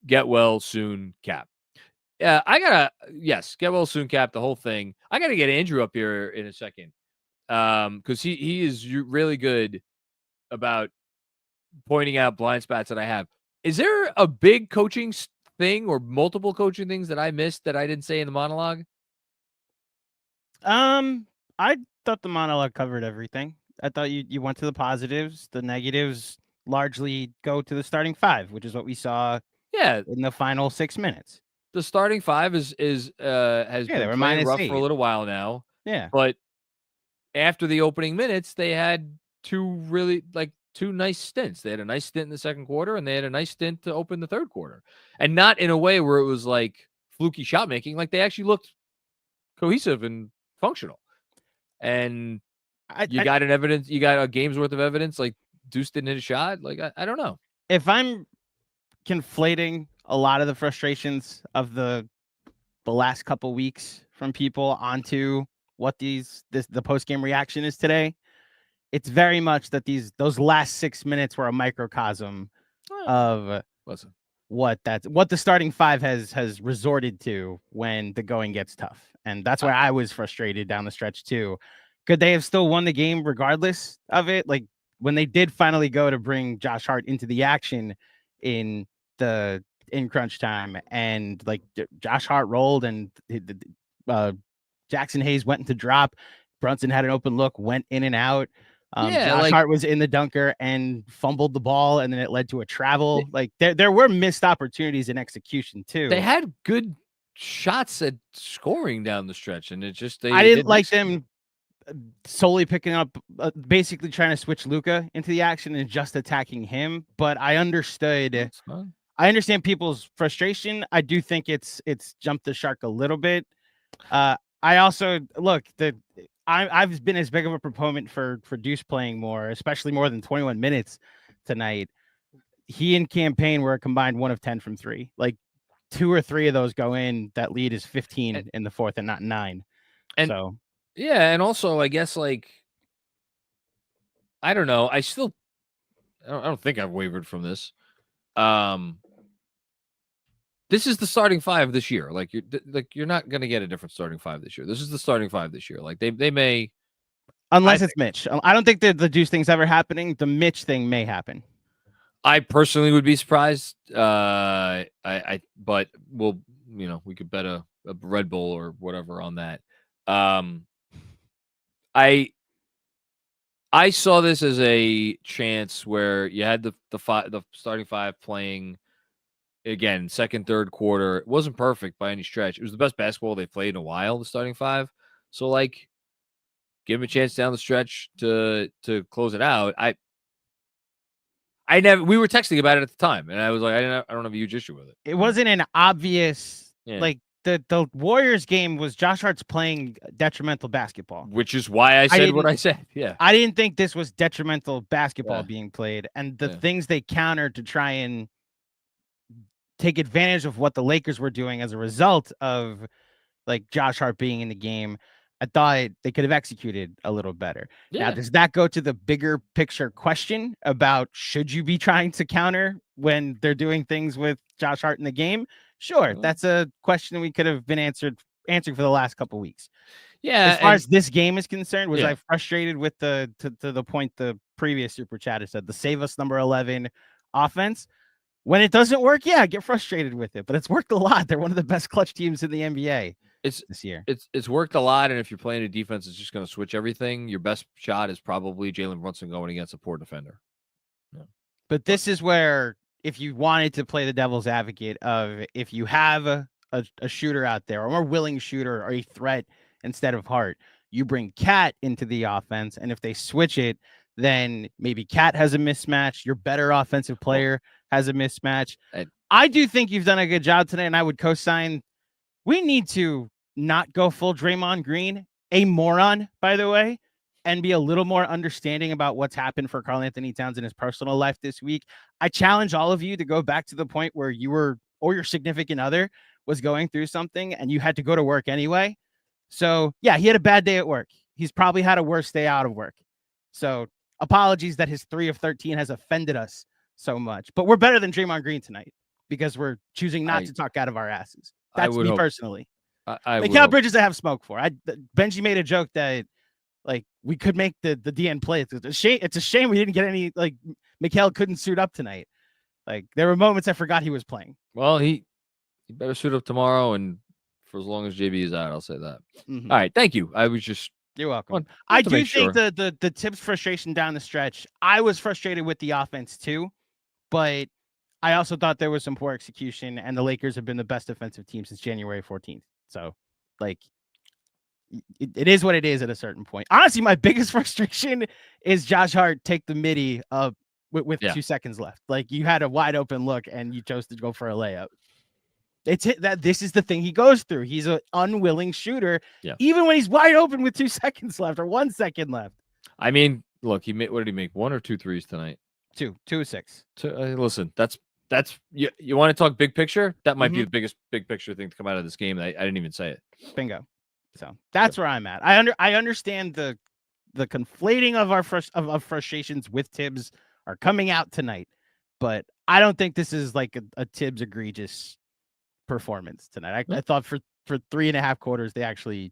Get well soon, Cap. Yeah, get well soon, Cap, the whole thing. I got to get Andrew up here in a second because he is really good about pointing out blind spots that I have. Is there a big coaching thing or multiple coaching things that I missed that I didn't say in the monologue? I thought the monologue covered everything. I thought you went to the positives. The negatives largely go to the starting five, which is what we saw in the final 6 minutes. The starting five has been playing rough 8. for a little while now. Yeah. But after the opening minutes, they had two nice stints. They had a nice stint in the second quarter, and they had a nice stint to open the third quarter. And not in a way where it was like fluky shot making. Like they actually looked cohesive and functional. And you got a game's worth of evidence. Like Deuce didn't hit a shot. Like I don't know. If I'm conflating a lot of the frustrations of the last couple weeks from people onto what the post-game reaction is today, it's very much that those last 6 minutes were a microcosm of what the starting five has resorted to when the going gets tough. And that's why I was frustrated down the stretch too. Could they have still won the game regardless of it? Like when they did finally go to bring Josh Hart into the action in crunch time, and like Josh Hart rolled and Jackson Hayes went into drop. Brunson had an open look, went in and out. Josh Hart was in the dunker and fumbled the ball, and then it led to a travel. Like there were missed opportunities in execution too. They had good shots at scoring down the stretch, and it just I didn't like them solely picking up, basically trying to switch Luka into the action and just attacking him. But I understood. I understand people's frustration. I do think it's jumped the shark a little bit. I also I've been as big of a proponent for Deuce playing more, especially more than 21 minutes tonight. He and Campaign were a combined 1 of 10 from 3. Like 2 or 3 of those go in. That lead is 15 in the fourth and not 9. And so yeah, and also I guess like I don't know. I don't think I've wavered from this. This is the starting five this year. Like you're not going to get a different starting five this year. This is the starting five this year. Like they may, unless it's Mitch. I don't think that the Deuce thing's ever happening. The Mitch thing may happen. I personally would be surprised. But we'll, we could bet a Red Bull or whatever on that. I saw this as a chance where you had the starting five playing again, second, third quarter. It wasn't perfect by any stretch. It was the best basketball they've played in a while, the starting five. So, like, give them a chance down the stretch to close it out. We were texting about it at the time, and I was like, I don't have a huge issue with it. It wasn't an obvious, like, the Warriors game was Josh Hart's playing detrimental basketball. Which is why I said what I said. Yeah. I didn't think this was detrimental basketball being played. And the things they countered to try and take advantage of what the Lakers were doing as a result of like Josh Hart being in the game, I thought they could have executed a little better. Yeah. Now, does that go to the bigger picture question about should you be trying to counter when they're doing things with Josh Hart in the game? Sure. That's a question we could have been answering for the last couple of weeks. Yeah. As far as this game is concerned, was I frustrated with to the point the previous super chatter said, the save us number 11 offense? When it doesn't work, get frustrated with it. But it's worked a lot. They're one of the best clutch teams in the NBA this year. It's worked a lot. And if you're playing a defense that's just going to switch everything, your best shot is probably Jalen Brunson going against a poor defender. Yeah. But this is where, if you wanted to play the devil's advocate of if you have a shooter out there, or a more willing shooter, or a threat instead of Hart, you bring Cat into the offense. And if they switch it, then maybe Cat has a mismatch. Your better offensive player has a mismatch. I do think you've done a good job today, and I would co-sign. We need to not go full Draymond Green, a moron, by the way. and be a little more understanding about what's happened for Karl-Anthony Towns in his personal life this week, I challenge all of you to go back to the point where you were, or your significant other was going through something and you had to go to work anyway. So yeah, he had a bad day at work. He's probably had a worse day out of work. So apologies that his 3 of 13 has offended us so much, but we're better than Draymond Green tonight because we're choosing not to talk out of our asses. That's me personally. Mikal Bridges I have smoke for. Benji made a joke that like we could make the DN play. It's a shame we didn't get any, like Mikal couldn't suit up tonight. Like there were moments I forgot he was playing. Well, he better suit up tomorrow, and for as long as JB is out, I'll say that. Mm-hmm. All right, thank you. I was just You're welcome. I do think the Tibbs frustration down the stretch, I was frustrated with the offense too, but I also thought there was some poor execution, and the Lakers have been the best defensive team since January 14th. So, like, it is what it is at a certain point. Honestly, my biggest frustration is Josh Hart take the midi with 2 seconds left. Like, you had a wide open look, and you chose to go for a layup. This is the thing he goes through. He's an unwilling shooter, even when he's wide open with 2 seconds left or 1 second left. I mean, look, what did he make? 1 or 2 threes tonight? 2 of 6. Listen, that's you want to talk big picture? That might be the biggest big picture thing to come out of this game. I didn't even say it. Bingo. So that's where I'm at. I understand the conflating of our frustrations with Tibbs are coming out tonight, but I don't think this is like a Tibbs egregious performance tonight. I thought for 3.5 quarters they actually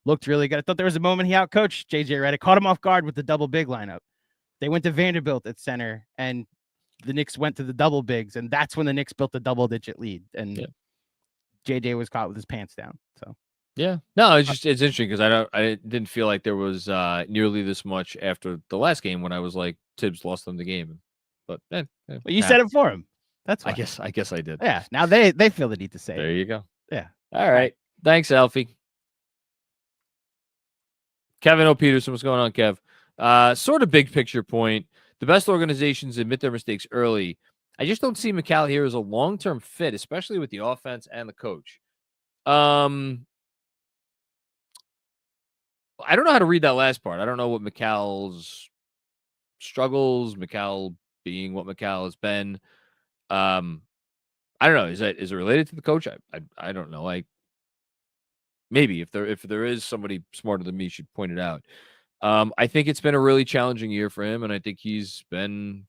looked really good. I thought there was a moment he outcoached JJ Redick, caught him off guard with the double big lineup. They went to Vanderbilt at center, and the Knicks went to the double bigs, and that's when the Knicks built the double-digit lead, and JJ was caught with his pants down. So no, it's interesting because I didn't feel like there was nearly this much after the last game when I was like Tibbs lost them the game, but well, you said it for him. That's why. I guess I did. Yeah. Now they feel the need to say there it. You go. Yeah. All right. Thanks, Alfie. Kevin O. Peterson, what's going on, Kev? Sort of big picture point. The best organizations admit their mistakes early. I just don't see Mikal here as a long-term fit, especially with the offense and the coach. I don't know how to read that last part. I don't know what Mikal's struggles, Mikal being what Mikal has been. I don't know. Is it related to the coach? I don't know. Maybe if there is somebody smarter than me should point it out. I think it's been a really challenging year for him, and I think he's been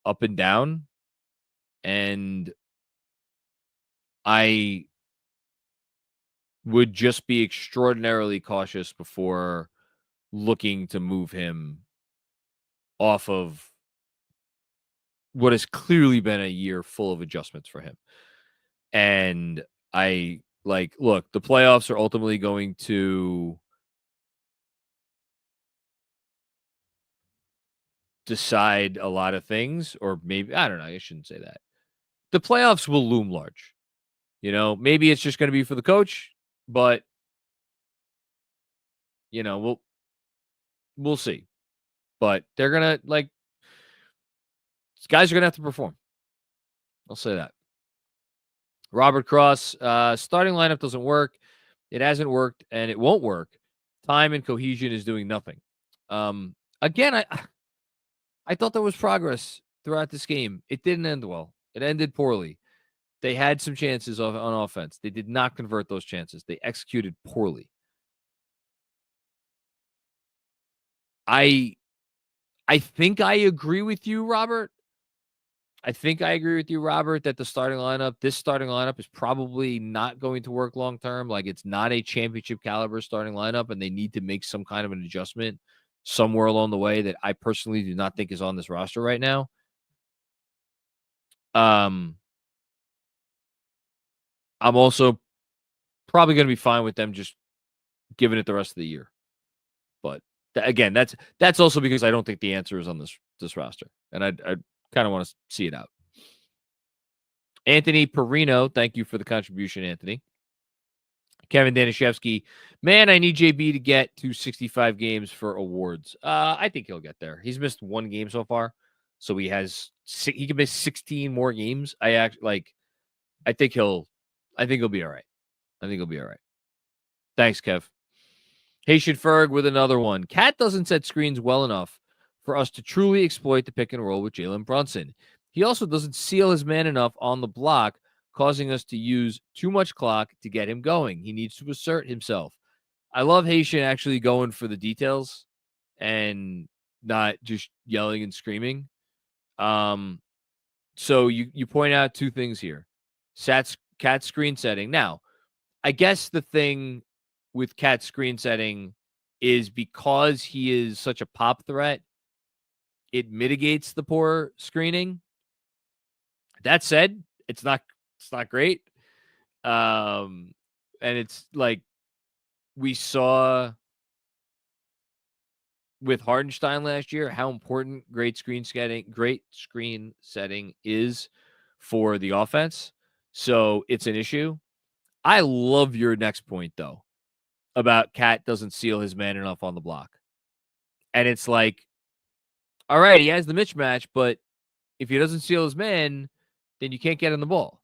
up and down. And I would just be extraordinarily cautious before looking to move him off of what has clearly been a year full of adjustments for him. And look, the playoffs are ultimately going to decide a lot of things, or maybe, I don't know, I shouldn't say that. The playoffs will loom large. Maybe it's just going to be for the coach, but we'll see. But they're going to guys are going to have to perform. I'll say that. Robert Cross, starting lineup doesn't work. It hasn't worked, and it won't work. Time and cohesion is doing nothing. Again, I thought there was progress throughout this game. It didn't end well. It ended poorly. They had some chances on offense. They did not convert those chances. They executed poorly. I think I agree with you, Robert. That this starting lineup is probably not going to work long term. Like, it's not a championship caliber starting lineup, and they need to make some kind of an adjustment somewhere along the way that I personally do not think is on this roster right now. I'm also probably going to be fine with them just giving it the rest of the year. But again, that's also because I don't think the answer is on this roster, and I kind of want to see it out. Anthony Perino, thank you for the contribution, Anthony. Kevin Danishevsky, man, I need JB to get to 65 games for awards. I think he'll get there. He's missed 1 game so far, so he can miss 16 more games. I think he'll be all right. Thanks, Kev. Haitian Ferg with another one. Cat doesn't set screens well enough for us to truly exploit the pick and roll with Jalen Brunson. He also doesn't seal his man enough on the block, causing us to use too much clock to get him going. He needs to assert himself. I love Haitian actually going for the details and not just yelling and screaming. So you point out two things here. Cat screen setting. Now, I guess the thing with Cat screen setting is because he is such a pop threat, it mitigates the poor screening. That said, it's not great. And it's like we saw with Hardenstein last year how important great screen setting is for the offense. So it's an issue. I love your next point though about Cat doesn't seal his man enough on the block. And it's like, all right, he has the mismatch, but if he doesn't seal his man, then you can't get him the ball.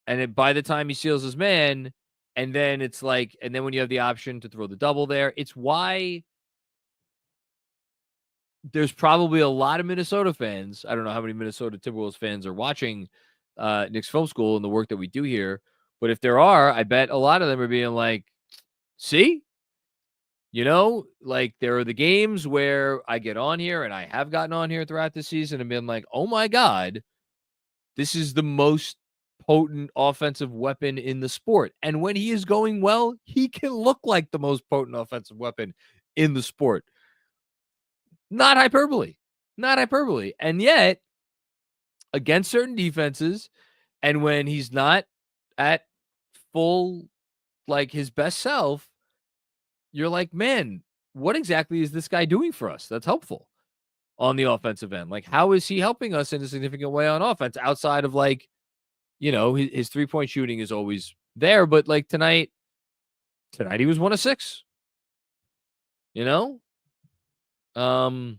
And then by the time he seals his man, and then it's like, and then when you have the option to throw the double there, it's why there's probably a lot of Minnesota fans. I don't know how many Minnesota Timberwolves fans are watching Knicks Film School and the work that we do here. But if there are, I bet a lot of them are being like, see? You know, like there are the games where I get on here, and I have gotten on here throughout the season and been like, oh my God, this is the most potent offensive weapon in the sport. And when he is going well, he can look like the most potent offensive weapon in the sport. Not hyperbole. And yet, against certain defenses, and when he's not at full, like his best self, you're like, man, what exactly is this guy doing for us that's helpful on the offensive end? Like, how is he helping us in a significant way on offense outside of like, you know, his 3-point shooting is always there, but like tonight he was 1 of 6, you know? Hell,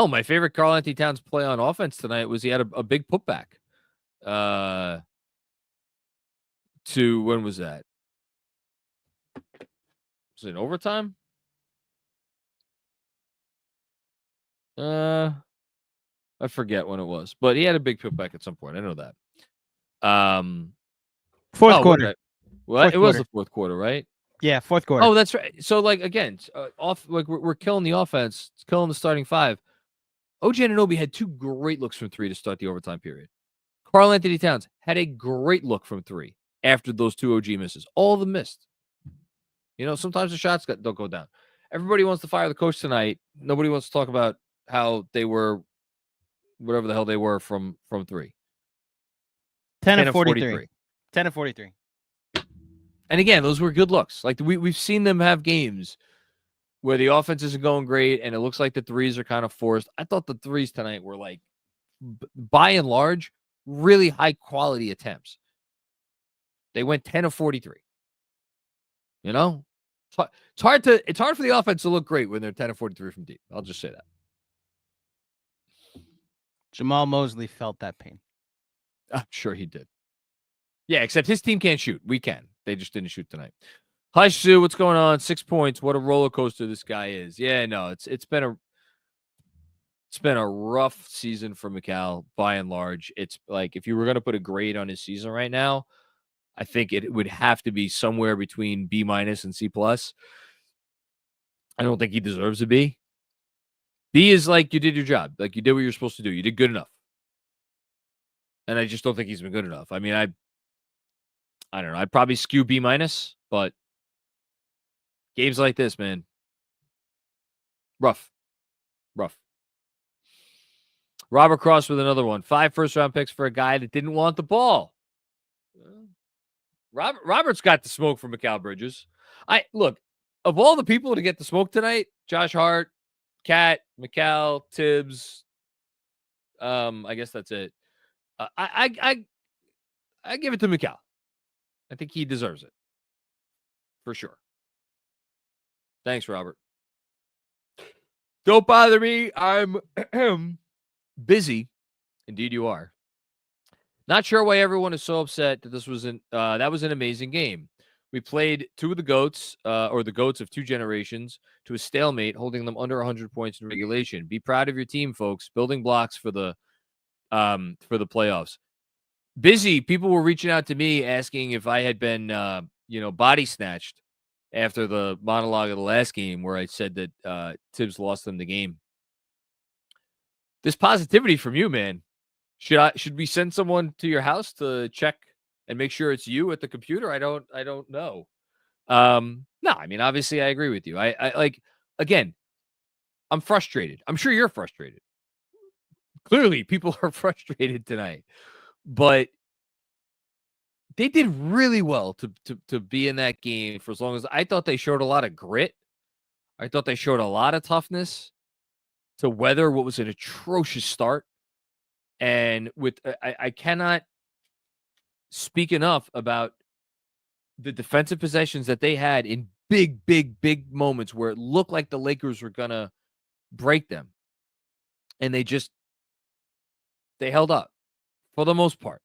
my favorite Karl-Anthony Towns play on offense tonight was he had a big putback. To when was that? Was it overtime? I forget when it was, but he had a big putback at some point. I know that. Fourth quarter. It was the fourth quarter, right? Yeah, fourth quarter. Oh, that's right. So, like again, we're killing the offense, it's killing the starting five. OG Anunoby had 2 great looks from 3 to start the overtime period. Karl-Anthony Towns had a great look from 3 after those 2 OG misses. All of them missed. You know, sometimes the shots don't go down. Everybody wants to fire the coach tonight. Nobody wants to talk about how they were, whatever the hell they were from 3. 10 of 43. 10 of 43. And again, those were good looks. Like we've seen them have games where the offense isn't going great and it looks like the threes are kind of forced. I thought the threes tonight were like, by and large, really high quality attempts. They went 10 of 43. You know, it's hard for the offense to look great when they're 10 of 43 from deep. I'll just say that. Jamal Mosley felt that pain. I'm sure he did. Yeah, except his team can't shoot. We can. They just didn't shoot tonight. Hi, Sue. What's going on? 6 points. What a roller coaster this guy is. Yeah, no, it's been a rough season for Mikal by and large. It's like if you were going to put a grade on his season right now, I think it would have to be somewhere between B- and C+. I don't think he deserves a B. B is like you did your job. Like you did what you're supposed to do. You did good enough. And I just don't think he's been good enough. I mean, I don't know. I'd probably skew B-, but games like this, man. Rough. Robert Cross with another one. 5 first-round picks for a guy that didn't want the ball. Robert's got the smoke for Mikal Bridges. Look, of all the people to get the smoke tonight, Josh Hart, Cat, Mikal, Tibbs, I guess that's it. I give it to Mikal. I think he deserves it. For sure. Thanks, Robert. Don't bother me. I'm busy. Indeed, you are. Not sure why everyone is so upset that that was an amazing game. We played two of the GOATs, or the GOATs of two generations, to a stalemate, holding them under 100 points in regulation. Be proud of your team, folks. Building blocks for the playoffs. Busy people were reaching out to me asking if I had been, body snatched after the monologue of the last game where I said that Tibbs lost them the game. This positivity from you, man. Should we send someone to your house to check and make sure it's you at the computer? I don't know. No, I mean, obviously I agree with you. I like, again, I'm frustrated. I'm sure you're frustrated. Clearly people are frustrated tonight, but they did really well to be in that game for as long as I thought they showed a lot of grit. I thought they showed a lot of toughness to weather what was an atrocious start. And with, I cannot speak enough about the defensive possessions that they had in big, big, big moments where it looked like the Lakers were going to break them. And they held up for the most part.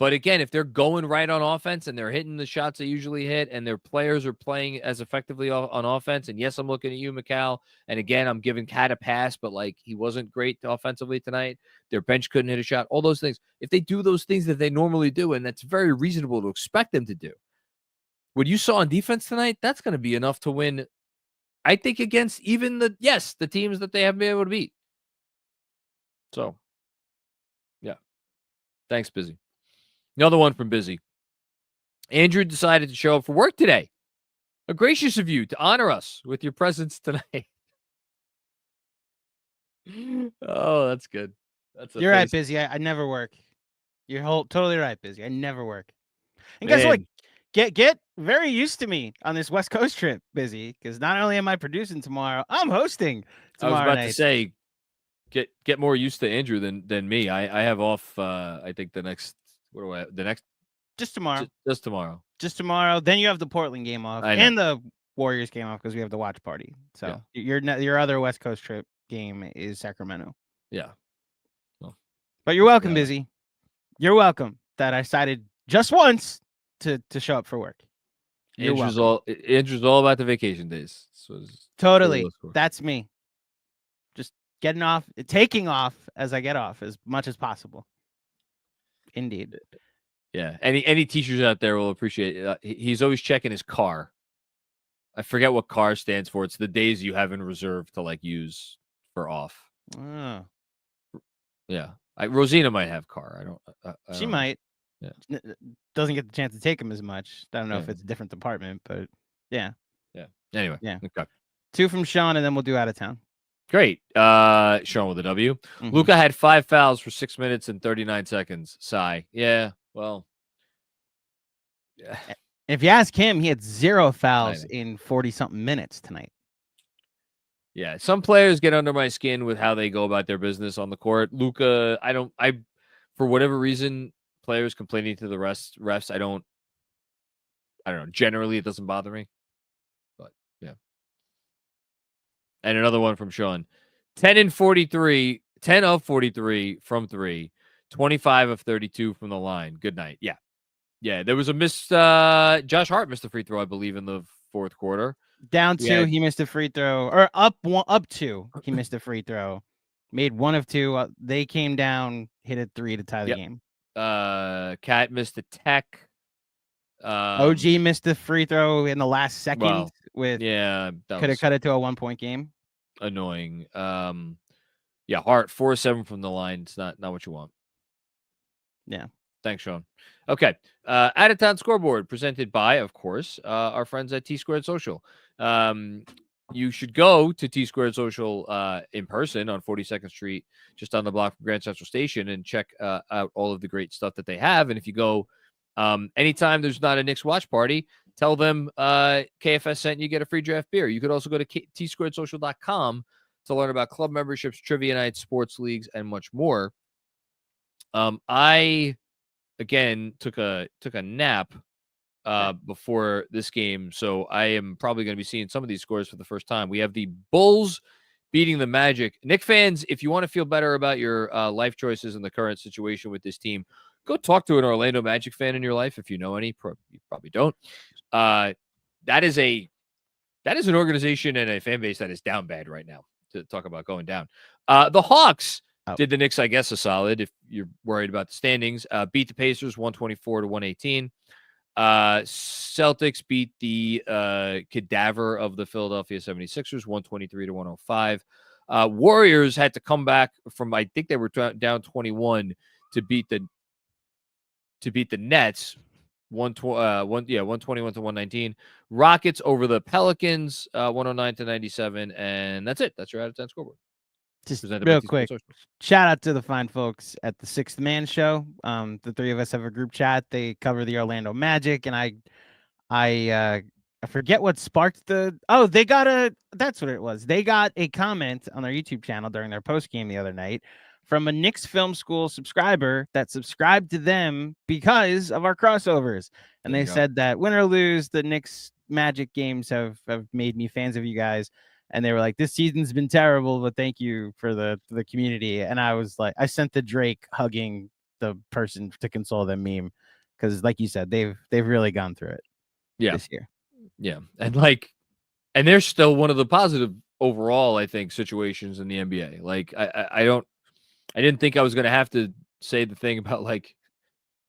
But again, if they're going right on offense and they're hitting the shots they usually hit and their players are playing as effectively on offense, and yes, I'm looking at you, Mikal, and again, I'm giving Cat a pass, but like he wasn't great offensively tonight. Their bench couldn't hit a shot, all those things. If they do those things that they normally do, and that's very reasonable to expect them to do, what you saw on defense tonight, that's going to be enough to win, I think, against even the teams that they haven't been able to beat. So, yeah. Thanks, Busy. Another one from Busy. Andrew decided to show up for work today. How gracious of you to honor us with your presence tonight. Oh, that's good. You're right, Busy. I never work. You're totally right, Busy. I never work. And guess what? Get very used to me on this West Coast trip, Busy, because not only am I producing tomorrow, I'm hosting tomorrow. I was about to say, get more used to Andrew than me. I have off. I think the next. What do I? The next. Just tomorrow. Just tomorrow. Just tomorrow. Then you have the Portland game off and the Warriors game off because we have the watch party. So your other West Coast trip game is Sacramento. Yeah. Well, but you're welcome, Busy. You're welcome that I decided just once to show up for work. Andrew's all about the vacation days. Totally. That's me. Just taking off as I get off as much as possible. Indeed. Yeah. Any teachers out there will appreciate it. He's always checking his car. I forget what car stands for. It's the days you have in reserve to like use for off. Oh. Yeah. Rosina might have car. She might. Yeah. Doesn't get the chance to take him as much. I don't know if it's a different department, but yeah. Yeah. Anyway. Yeah. Okay. 2 from Sean, and then we'll do out of town. Great. Sean with a W. Mm-hmm. Luka had 5 fouls for 6 minutes and 39 seconds. Sigh. Yeah. Well. Yeah. If you ask him, he had 0 fouls in 40-something minutes tonight. Yeah. Some players get under my skin with how they go about their business on the court. Luka, for whatever reason, players complaining to the refs, I don't know. Generally, it doesn't bother me. But, yeah. And another one from Sean. 10 of 43 from 3. 25 of 32 from the line. Good night. Yeah. Yeah, there was a miss. Josh Hart missed a free throw, I believe, in the fourth quarter. Down 2, he missed a free throw. Or up 2, he missed a free throw. Made 1 of 2. They came down, hit a 3 to tie the game. Cat missed a tech. OG missed the free throw in the last second. Could have cut it to a 1-point game. Annoying. Hart 4-7 from the line. It's not what you want. Yeah. Thanks, Sean. Okay. Out of town scoreboard presented by, of course, our friends at T Squared Social. You should go to T Squared Social in person on 42nd Street, just on the block from Grand Central Station, and check out all of the great stuff that they have. And if you go anytime there's not a Knicks watch party, tell them KFS sent you, get a free draft beer. You could also go to tsquaredsocial.com to learn about club memberships, trivia nights, sports leagues, and much more. I again took a nap before this game, so I am probably going to be seeing some of these scores for the first time. We have the Bulls beating the Magic. Knicks fans, if you want to feel better about your life choices in the current situation with this team, go talk to an Orlando Magic fan in your life if you know any. You probably don't. That is an organization and a fan base that is down bad right now. To talk about going down, the Hawks did the Knicks, I guess, a solid. If you're worried about the standings, beat the Pacers 124-118. Celtics beat the cadaver of the Philadelphia 76ers 123-105. Warriors had to come back from, I think they were down 21 to beat the Nets 121-119. Rockets over the Pelicans 109-97, and that's it. That's your out of 10 scoreboard. Just real quick, shout out to the fine folks at the Sixth Man Show. The three of us have a group chat. They cover the Orlando Magic, and I forget what sparked the. Oh, that's what it was. They got a comment on their YouTube channel during their post game the other night from a Knicks Film School subscriber that subscribed to them because of our crossovers, and they said that win or lose, the Knicks Magic games have made me fans of you guys. And they were like, this season's been terrible, but thank you for the community. And I was like, I sent the Drake hugging the person to console them meme. Cause like you said, they've really gone through it this year. Yeah. And they're still one of the positive overall, I think, situations in the NBA. Like, I didn't think I was going to have to say the thing about like,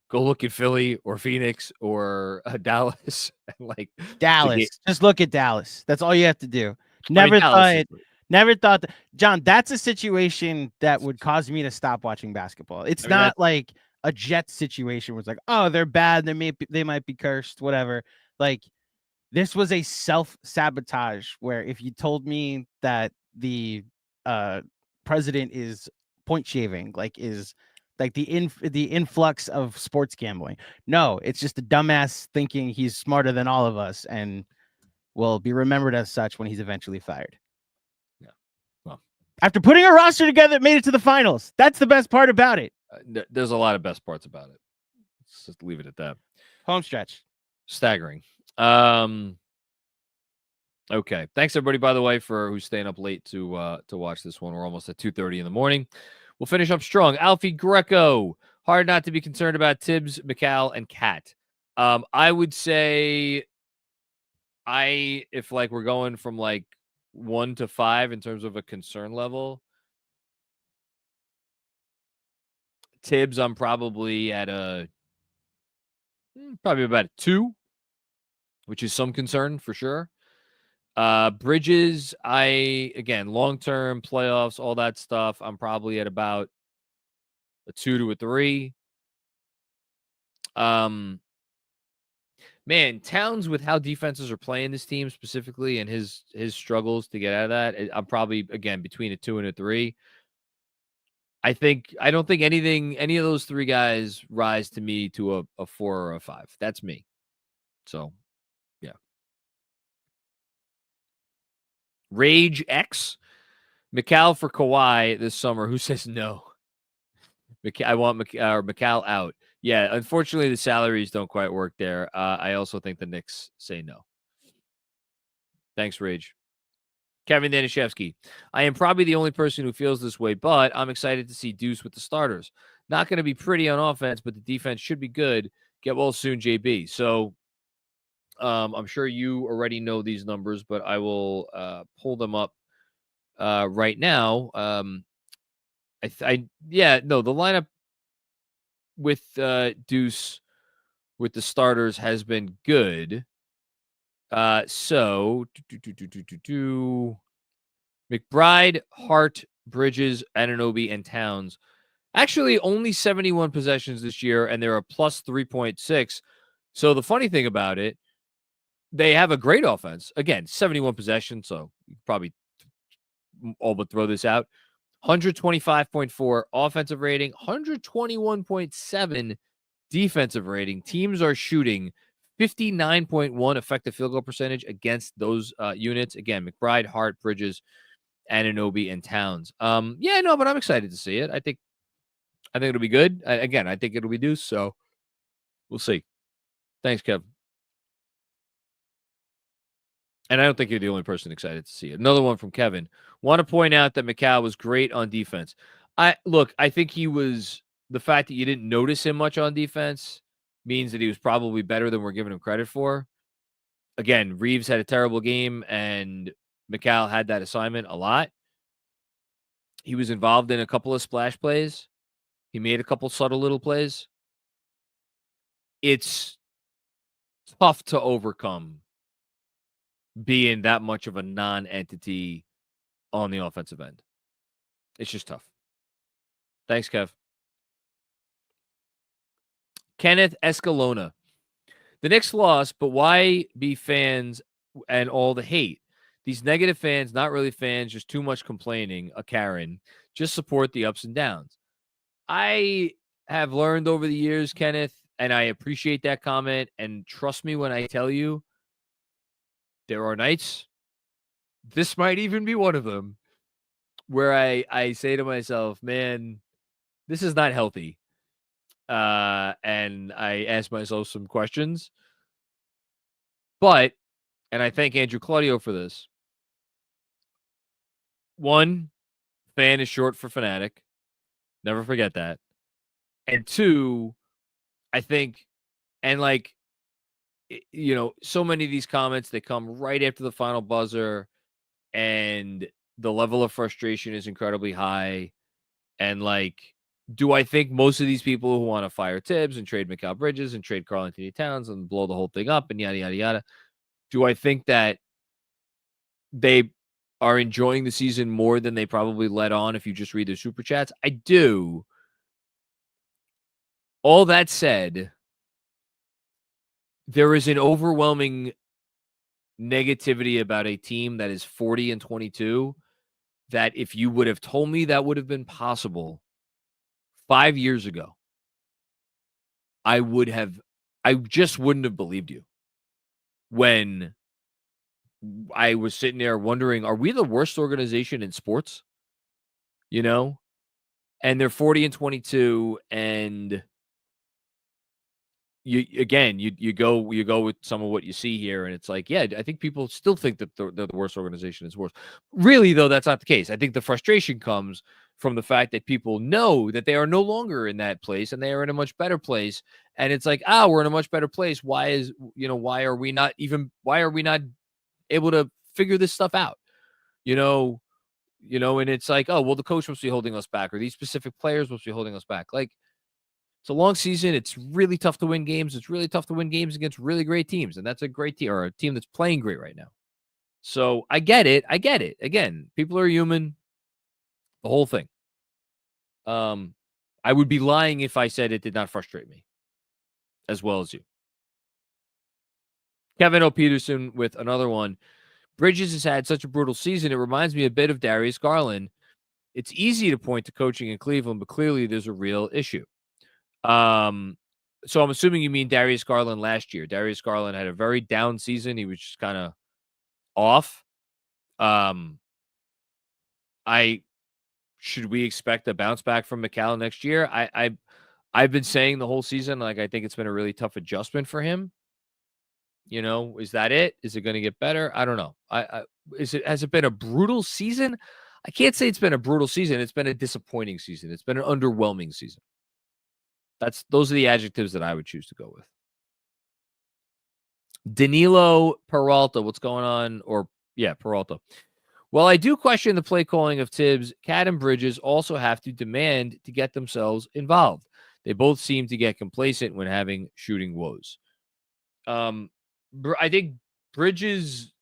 go look at Philly or Phoenix or Dallas. And Dallas. Just look at Dallas. That's all you have to do. Never thought that, John, that's a situation that would cause me to stop watching basketball. It's not like a Jets situation where it's like, oh, they're bad. They might be cursed, whatever. Like, this was a self-sabotage where if you told me that the president is point shaving, is like the influx of sports gambling. No, it's just a dumbass thinking he's smarter than all of us and will be remembered as such when he's eventually fired. Yeah. Well, after putting a roster together, it made it to the finals. That's the best part about it. There's a lot of best parts about it. Let's just leave it at that. Home stretch. Staggering. Okay. Thanks everybody, by the way, for who's staying up late to watch this one. We're almost at 2:30 in the morning. We'll finish up strong. Alfie Greco. Hard not to be concerned about Tibbs, Mikal, and Cat. I would say if we're going from 1 to 5 in terms of a concern level, Tibbs, I'm probably at probably about a 2, which is some concern for sure. Bridges, again, long-term playoffs, all that stuff, I'm probably at about a 2 to a 3. Man, Towns, with how defenses are playing this team specifically and his struggles to get out of that, I'm probably, again, between a 2 and a 3. I don't think any of those three guys rise to me to a 4 or a 5. That's me. So, yeah. Rage X. Mikal for Kawhi this summer. Who says no? I want Mikal out. Yeah, unfortunately, the salaries don't quite work there. I also think the Knicks say no. Thanks, Rage. Kevin Danishevsky. I am probably the only person who feels this way, but I'm excited to see Deuce with the starters. Not going to be pretty on offense, but the defense should be good. Get well soon, JB. So I'm sure you already know these numbers, but I will pull them up right now. The lineup with Deuce with the starters has been good. So McBride, Hart, Bridges, Anunoby, and Towns. Actually, only 71 possessions this year, and they're a plus 3.6. So the funny thing about it, they have a great offense. Again, 71 possessions, so you probably all but throw this out. 125.4 offensive rating, 121.7 defensive rating. Teams are shooting 59.1 effective field goal percentage against those units. Again, McBride, Hart, Bridges, Anunoby, and Towns. But I'm excited to see it. I think it'll be good. I think it'll be Deuce, so we'll see. Thanks, Kev. And I don't think you're the only person excited to see it. Another one from Kevin. Want to point out that Mikal was great on defense. I think he was the fact that you didn't notice him much on defense means that he was probably better than we're giving him credit for. Again, Reeves had a terrible game, and Mikal had that assignment a lot. He was involved in a couple of splash plays. He made a couple subtle little plays. It's tough to overcome being that much of a non-entity on the offensive end. It's just tough. Thanks, Kev. Kenneth Escalona. The Knicks lost, but why be fans and all the hate? These negative fans, not really fans, just too much complaining, a Karen. Just support the ups and downs. I have learned over the years, Kenneth, and I appreciate that comment. And trust me when I tell you, there are nights, this might even be one of them, where I say to myself, man, this is not healthy. And I ask myself some questions. But, and I thank Andrew Claudio for this. One, fan is short for fanatic. Never forget that. And two, I think, and like, you know, so many of these comments, they come right after the final buzzer, and the level of frustration is incredibly high. And like, do I think most of these people who want to fire Tibbs and trade Mikal Bridges and trade Karl-Anthony Towns and blow the whole thing up and yada, yada, yada, do I think that they are enjoying the season more than they probably let on if you just read their super chats? I do. All that said, there is an overwhelming negativity about a team that is 40-22 that if you would have told me that would have been possible 5 years ago, I just wouldn't have believed you. When I was sitting there wondering, are we the worst organization in sports? You know? And they're 40-22, and you go with some of what you see here, and it's like, yeah, I think people still think that they're the worst organization in sports. Really, though, that's not the case. I think the frustration comes from the fact that people know that they are no longer in that place and they are in a much better place. And it's like, we're in a much better place. Why are we not able to figure this stuff out? You know, and it's like, oh, well, the coach must be holding us back, or these specific players must be holding us back. Like, it's a long season. It's really tough to win games. It's really tough to win games against really great teams. And that's a great team, or a team that's playing great right now. So I get it. Again, people are human. The whole thing. I would be lying if I said it did not frustrate me as well as you. Kevin O. Peterson with another one. Bridges has had such a brutal season. It reminds me a bit of Darius Garland. It's easy to point to coaching in Cleveland, but clearly there's a real issue. So I'm assuming you mean Darius Garland last year. Darius Garland had a very down season. He was just kind of off. Should we expect a bounce back from Mikal next year? I've been saying the whole season, like, I think it's been a really tough adjustment for him. You know, is that it? Is it going to get better? I don't know. Has it been a brutal season? I can't say it's been a brutal season. It's been a disappointing season. It's been an underwhelming season. Those are the adjectives that I would choose to go with. Danilo Peralta, what's going on? Peralta. Well, I do question the play calling of Tibbs. Cat and Bridges also have to demand to get themselves involved. They both seem to get complacent when having shooting woes. I think Bridges'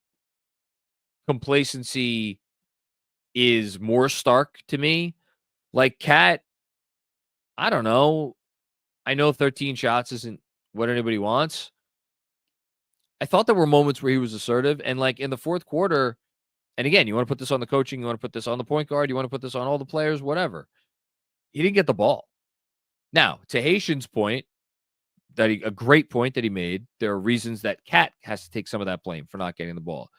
complacency is more stark to me. Like Cat, I don't know. I know 13 shots isn't what anybody wants. I thought there were moments where he was assertive, and like in the fourth quarter, and again, you want to put this on the coaching, you want to put this on the point guard, you want to put this on all the players, whatever. He didn't get the ball. Now, to Haitian's point, a great point that he made, there are reasons that Cat has to take some of that blame for not getting the ball.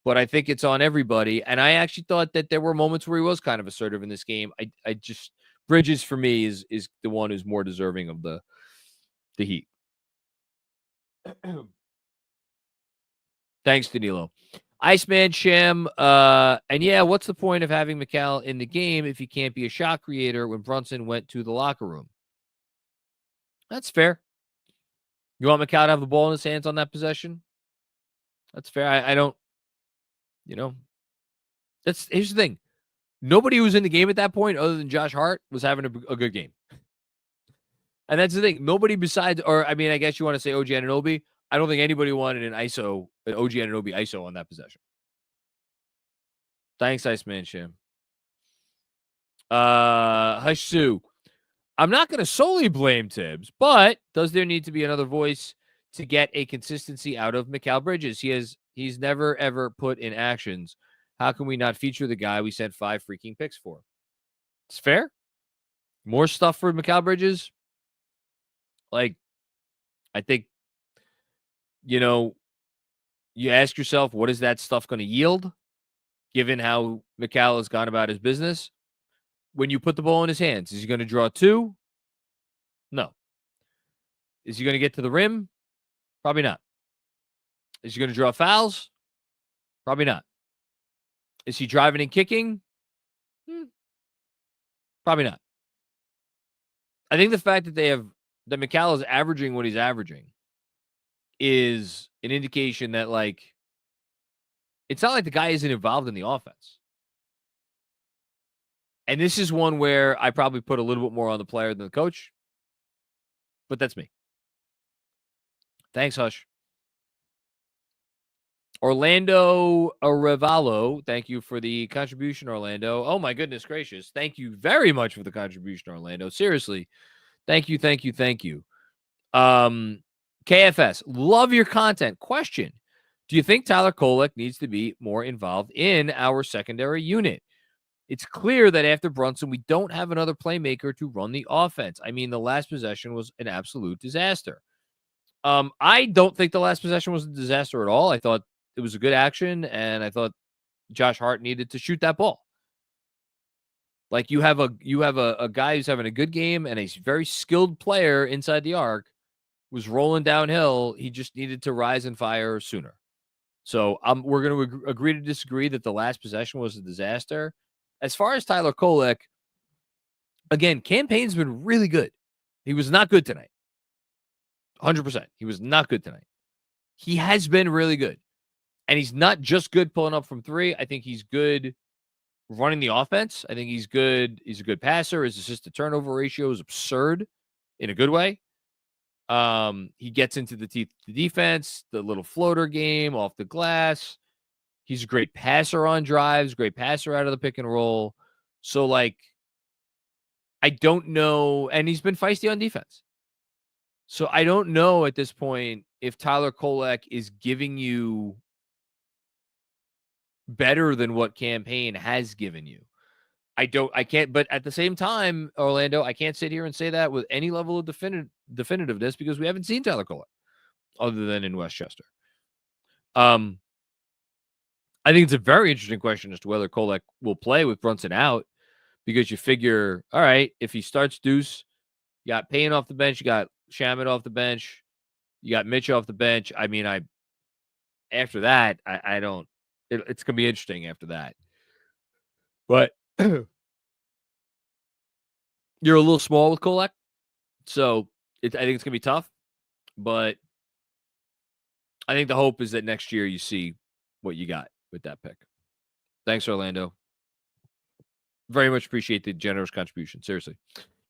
But I think it's on everybody, and I actually thought that there were moments where he was kind of assertive in this game. I just Bridges for me is the one who's more deserving of the heat. Thanks, Danilo. Iceman Sham, and yeah, what's the point of having Mikal in the game if he can't be a shot creator when Brunson went to the locker room? That's fair. You want Mikal to have the ball in his hands on that possession? That's fair. I don't, here's the thing. Nobody who was in the game at that point, other than Josh Hart, was having a good game. And that's the thing. Nobody besides, I guess you want to say OG Anunoby. I don't think anybody wanted an OG Anunoby ISO on that possession. Thanks, Iceman Sham. Hush Sue. I'm not going to solely blame Tibbs, but does there need to be another voice to get a consistency out of Mikal Bridges? He's never, ever put in actions. How can we not feature the guy we sent 5 freaking picks for? It's fair. More stuff for Mikal Bridges. Like, I think, you ask yourself, what is that stuff going to yield, given how Mikal has gone about his business? When you put the ball in his hands, is he going to draw 2? No. Is he going to get to the rim? Probably not. Is he going to draw fouls? Probably not. Is he driving and kicking? Probably not. I think the fact that that Mikal is averaging what he's averaging is an indication that, like, it's not like the guy isn't involved in the offense. And this is one where I probably put a little bit more on the player than the coach. But that's me. Thanks, Hush. Orlando Arevalo, thank you for the contribution, Orlando. Oh, my goodness gracious. Thank you very much for the contribution, Orlando. Seriously. Thank you. KFS, love your content. Question, do you think Tyler Kolek needs to be more involved in our secondary unit? It's clear that after Brunson, we don't have another playmaker to run the offense. I mean, the last possession was an absolute disaster. I don't think the last possession was a disaster at all. I thought it was a good action, and I thought Josh Hart needed to shoot that ball. Like, you have a guy who's having a good game and a very skilled player inside the arc was rolling downhill. He just needed to rise and fire sooner. So we're going to agree to disagree that the last possession was a disaster. As far as Tyler Kolek, again, campaign's been really good. He was not good tonight. 100%. He was not good tonight. He has been really good. And he's not just good pulling up from 3. I think he's good running the offense. I think he's good. He's a good passer. His assist-to-turnover ratio is absurd in a good way. He gets into the teeth of the defense, the little floater game off the glass. He's a great passer on drives, great passer out of the pick and roll. So, like, I don't know. And he's been feisty on defense. So I don't know at this point if Tyler Kolek is giving you better than what campaign has given you. I can't, but at the same time, Orlando, I can't sit here and say that with any level of definitiveness because we haven't seen Tyler Kolek other than in Westchester. I think it's a very interesting question as to whether Kolek will play with Brunson out, because you figure, all right, if he starts Deuce, you got Payne off the bench, you got Shamet off the bench, you got Mitch off the bench. I mean, after that, I don't. It's gonna be interesting after that, but you're a little small with Kolek, so I think it's gonna be tough. But I think the hope is that next year you see what you got with that pick. Thanks, Orlando. Very much appreciate the generous contribution. Seriously.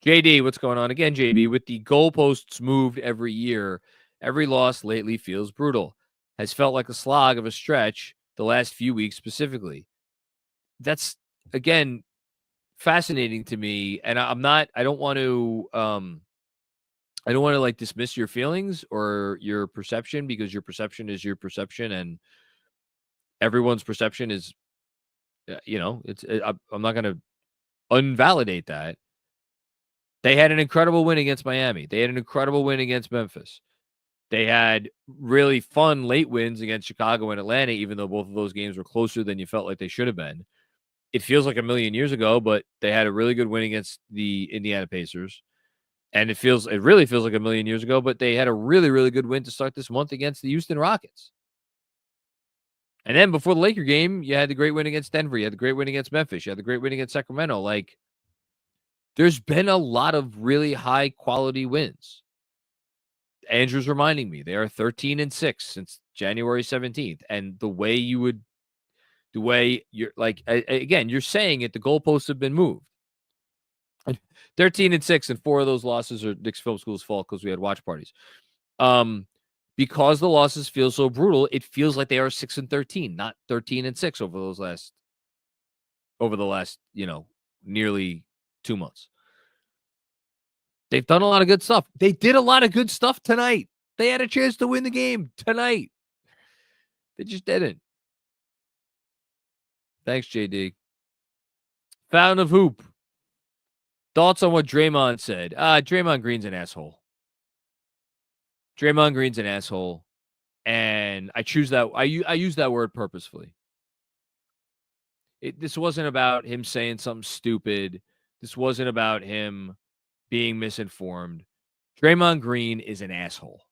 JD, what's going on? Again, JB, with the goalposts moved every year, every loss lately feels brutal. Has felt like a slog of a stretch the last few weeks specifically. That's, again, fascinating to me. And I don't want to like dismiss your feelings or your perception, because your perception is your perception and everyone's perception is, I'm not going to unvalidate that. They had an incredible win against Miami. They had an incredible win against Memphis. They had really fun late wins against Chicago and Atlanta, even though both of those games were closer than you felt like they should have been. It feels like a million years ago, but they had a really good win against the Indiana Pacers. And it really feels like a million years ago, but they had a really, really good win to start this month against the Houston Rockets. And then before the Laker game, you had the great win against Denver. You had the great win against Memphis. You had the great win against Sacramento. Like, there's been a lot of really high quality wins. Andrew's reminding me, they are 13-6 since January 17th. And the way you're like, again, you're saying it, the goalposts have been moved. 13-6, and 4 of those losses are Knicks Film School's fault because we had watch parties. Because the losses feel so brutal, it feels like they are 6-13, not 13-6 over the last, nearly 2 months. They've done a lot of good stuff. They did a lot of good stuff tonight. They had a chance to win the game tonight. They just didn't. Thanks, JD. Fountain of Hoop. Thoughts on what Draymond said? Draymond Green's an asshole. Draymond Green's an asshole. And I choose that. I use that word purposefully. This wasn't about him saying something stupid. This wasn't about him being misinformed. Draymond Green is an asshole.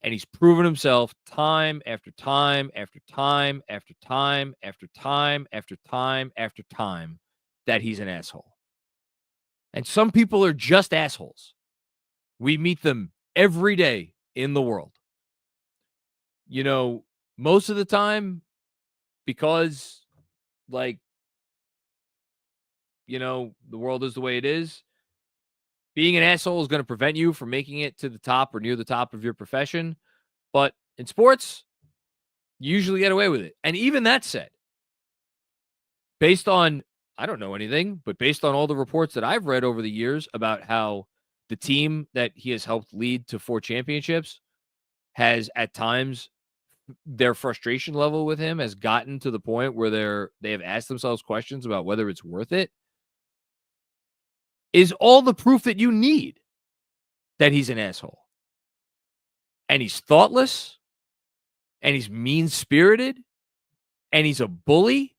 And he's proven himself time after time after time after time after time after time after time that he's an asshole. And some people are just assholes. We meet them every day in the world. Most of the time, because, the world is the way it is, being an asshole is going to prevent you from making it to the top or near the top of your profession. But in sports, you usually get away with it. And even that said, based on, I don't know anything, but based on all the reports that I've read over the years about how the team that he has helped lead to 4 championships has at times, their frustration level with him has gotten to the point where they have asked themselves questions about whether it's worth it, is all the proof that you need that he's an asshole. And he's thoughtless, and he's mean-spirited, and he's a bully.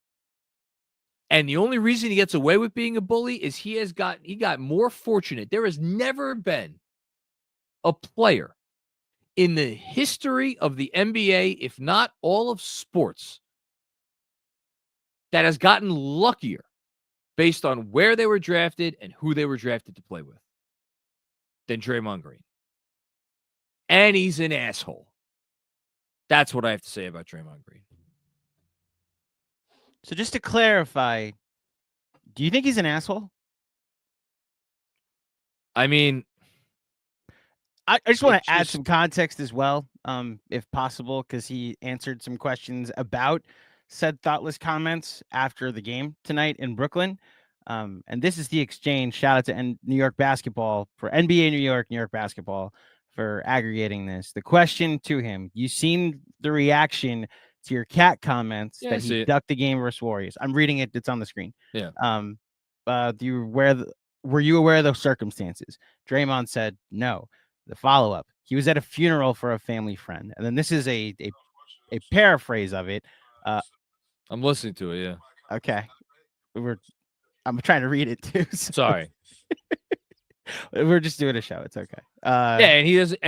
And the only reason he gets away with being a bully is he got more fortunate. There has never been a player in the history of the NBA, if not all of sports, that has gotten luckier based on where they were drafted and who they were drafted to play with than Draymond Green. And he's an asshole. That's what I have to say about Draymond Green. So just to clarify, do you think he's an asshole? I mean, I just want to add some context as well, if possible, because he answered some questions about said thoughtless comments after the game tonight in Brooklyn. And this is the exchange. Shout out to New York basketball for NBA New York basketball for aggregating this. The question to him, you seen the reaction to your cat comments that he ducked the game versus Warriors. I'm reading it. It's on the screen. Yeah. Were you aware of those circumstances? Draymond said no. The follow-up, he was at a funeral for a family friend. And then this is a paraphrase of it. I'm listening to it, yeah. Okay. I'm trying to read it too. So. Sorry. We're just doing a show. It's okay. And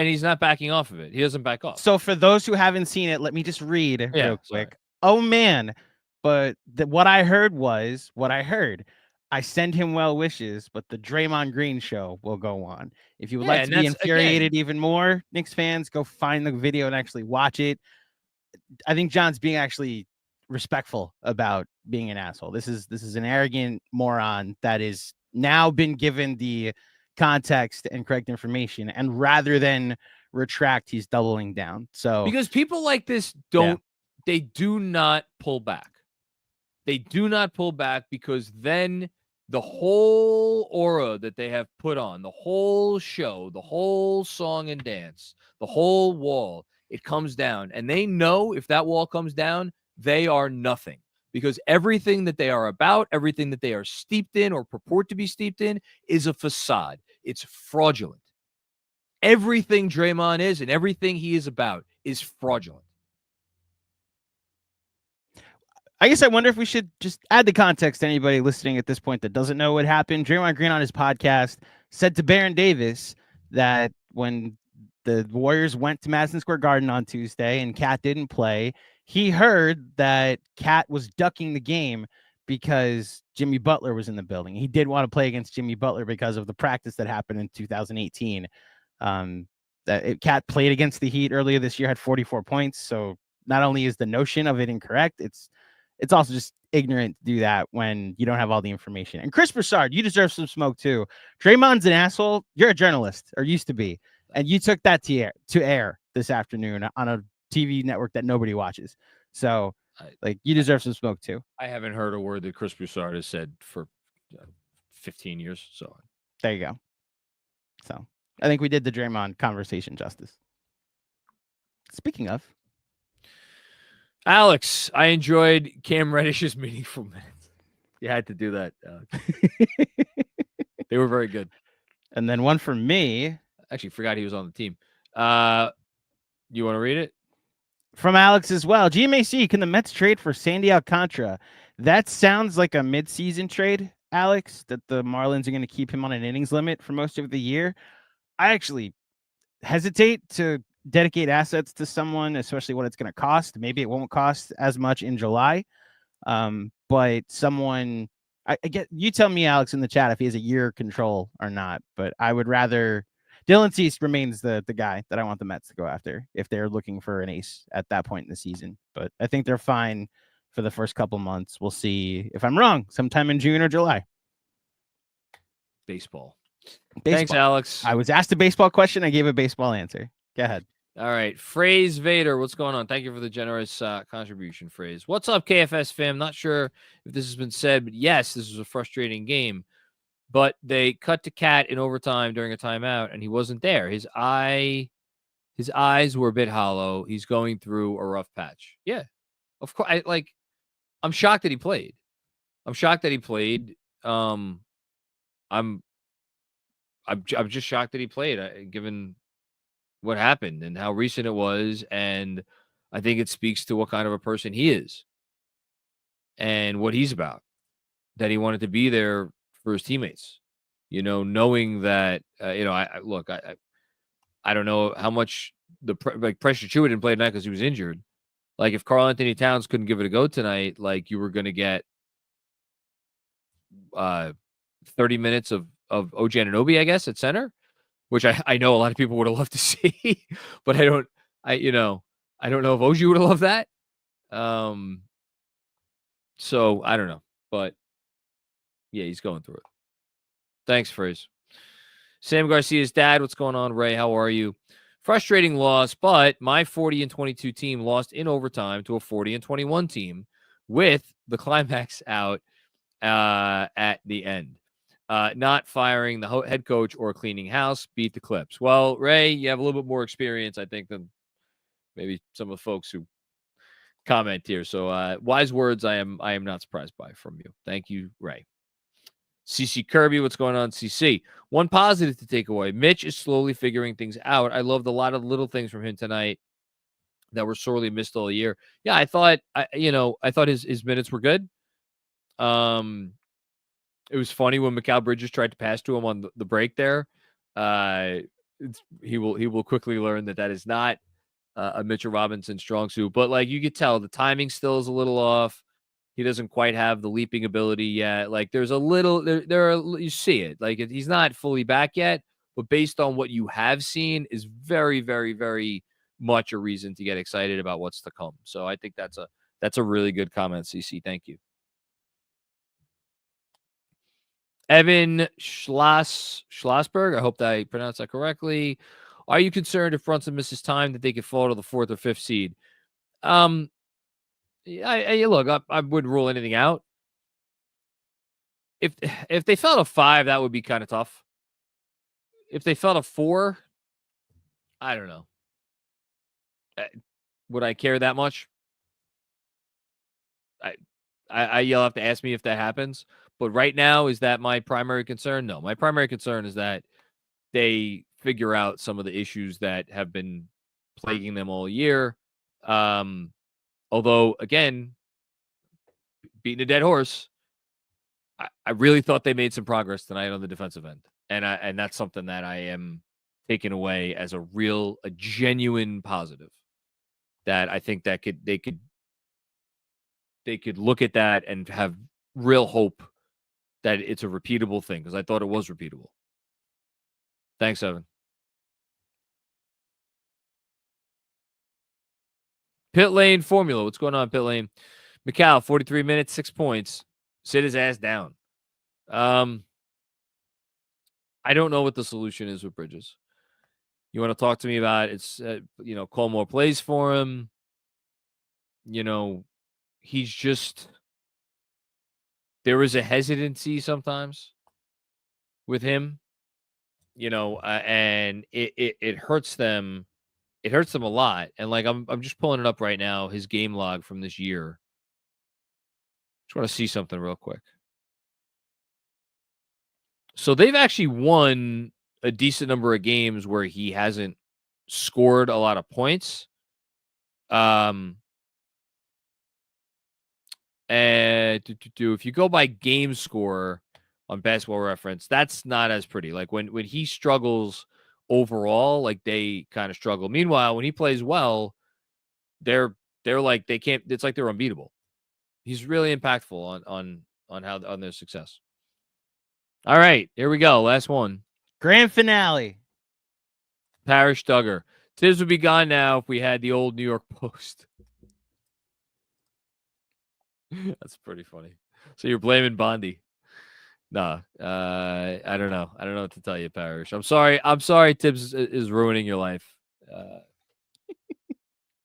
he's not backing off of it. He doesn't back off. So for those who haven't seen it, let me just read real quick. Sorry. Oh man. But what I heard was what I heard. I send him well wishes, but the Draymond Green show will go on. If you would like to be infuriated even more, Knicks fans, go find the video and actually watch it. I think John's being actually respectful about being an asshole. This is an arrogant moron that is now been given the context and correct information, and rather than retract, he's doubling down. So because people like this they do not pull back. They do not pull back because then the whole aura that they have put on, the whole show, the whole song and dance, the whole wall, it comes down. And they know if that wall comes down, they are nothing. Because everything that they are about, everything that they are steeped in or purport to be steeped in is a facade. It's fraudulent. Everything Draymond is and everything he is about is fraudulent. I guess I wonder if we should just add the context to anybody listening at this point that doesn't know what happened. Draymond Green on his podcast said to Baron Davis that when the Warriors went to Madison Square Garden on Tuesday and Cat didn't play, he heard that Cat was ducking the game because Jimmy Butler was in the building. He did want to play against Jimmy Butler because of the practice that happened in 2018. Cat played against the Heat earlier this year, had 44 points. So not only is the notion of it incorrect, it's also just ignorant to do that when you don't have all the information. And Chris Broussard, you deserve some smoke too. Draymond's an asshole. You're a journalist, or used to be, and you took that to air this afternoon on a TV network that nobody watches. So, you deserve some smoke too. I haven't heard a word that Chris Broussard has said for 15 years. So there you go. So I think we did the Draymond conversation justice. Speaking of, Alex, I enjoyed Cam Reddish's meaningful minutes. You had to do that, Alex. They were very good. And then one for me. Actually, forgot he was on the team. You want to read it? From Alex as well. GMAC, can the Mets trade for Sandy Alcantara? That sounds like a mid-season trade, Alex, that the Marlins are going to keep him on an innings limit for most of the year. I actually hesitate to dedicate assets to someone, especially what it's going to cost. Maybe it won't cost as much in July. But someone, I get, you tell me, Alex, in the chat if he has a year control or not. But I would rather Dylan Cease remains the guy that I want the Mets to go after if they're looking for an ace at that point in the season. But I think they're fine for the first couple months. We'll see if I'm wrong sometime in June or July. Baseball. Baseball. Thanks, Alex. I was asked a baseball question. I gave a baseball answer. Go ahead. All right. Phrase Vader, what's going on? Thank you for the generous contribution, Phrase. What's up, KFS fam? Not sure if this has been said, but yes, this was a frustrating game. But they cut to Cat in overtime during a timeout, and he wasn't there. His eyes were a bit hollow. He's going through a rough patch. Yeah, of course. I'm shocked that he played. I'm just shocked that he played, given what happened and how recent it was, and I think it speaks to what kind of a person he is and what he's about. That he wanted to be there for his teammates, knowing that, I don't know how much pressure Chew didn't play tonight because he was injured. Like, if Karl-Anthony Towns couldn't give it a go tonight, you were going to get 30 minutes of OG Anunoby, I guess, at center, which I know a lot of people would have loved to see, but I don't know if OG would have loved that. So I don't know, but yeah, he's going through it. Thanks, Phrase. Sam Garcia's dad, what's going on? Ray, how are you? Frustrating loss, but my 40-22 team lost in overtime to a 40-21 team with the climax out at the end. Not firing the head coach or cleaning house, beat the Clips. Well, Ray, you have a little bit more experience, I think, than maybe some of the folks who comment here. So wise words I am not surprised by from you. Thank you, Ray. CC Kirby, what's going on, CC? One positive to take away. Mitch is slowly figuring things out. I loved a lot of little things from him tonight that were sorely missed all year. Yeah, I thought his minutes were good. It was funny when Mikal Bridges tried to pass to him on the break there. He will quickly learn that is not a Mitchell Robinson strong suit. But you could tell the timing still is a little off. He doesn't quite have the leaping ability yet. There's a little you see it. He's not fully back yet, but based on what you have seen is very, very, very much a reason to get excited about what's to come. So I think that's a really good comment, CC. Thank you. Evan Schlossberg, I hope that I pronounced that correctly. Are you concerned if Brunson misses time that they could fall to the 4th or 5th seed? Look, I wouldn't rule anything out. If they fell to 5, that would be kind of tough. If they fell to 4, I don't know. Would I care that much? You'll have to ask me if that happens. But right now, is that my primary concern? No, my primary concern is that they figure out some of the issues that have been plaguing them all year. Although, again, beating a dead horse, I really thought they made some progress tonight on the defensive end. And that's something that I am taking away as a genuine positive. That I think that they could look at that and have real hope that it's a repeatable thing, because I thought it was repeatable. Thanks, Evan. Pit Lane formula. What's going on, Pit Lane? Mikal, 43 minutes, 6 points. Sit his ass down. I don't know what the solution is with Bridges. You want to talk to me about it's, call more plays for him. He's just, there is a hesitancy sometimes with him, and it hurts them. It hurts them a lot. And like, I'm just pulling it up right now, his game log from this year. Just want to see something real quick. So they've actually won a decent number of games where he hasn't scored a lot of points. And if you go by game score on Basketball Reference, that's not as pretty. Like when he struggles overall, like they kind of struggle. Meanwhile, when he plays well, they're like they can't. It's like they're unbeatable. He's really impactful on their success. All right, here we go. Last one. Grand finale. Parrish Duggar. Tibbs would be gone now if we had the old New York Post. That's pretty funny. So you're blaming Bondi. Nah, I don't know. I don't know what to tell you, Parrish. I'm sorry. Tibbs is ruining your life.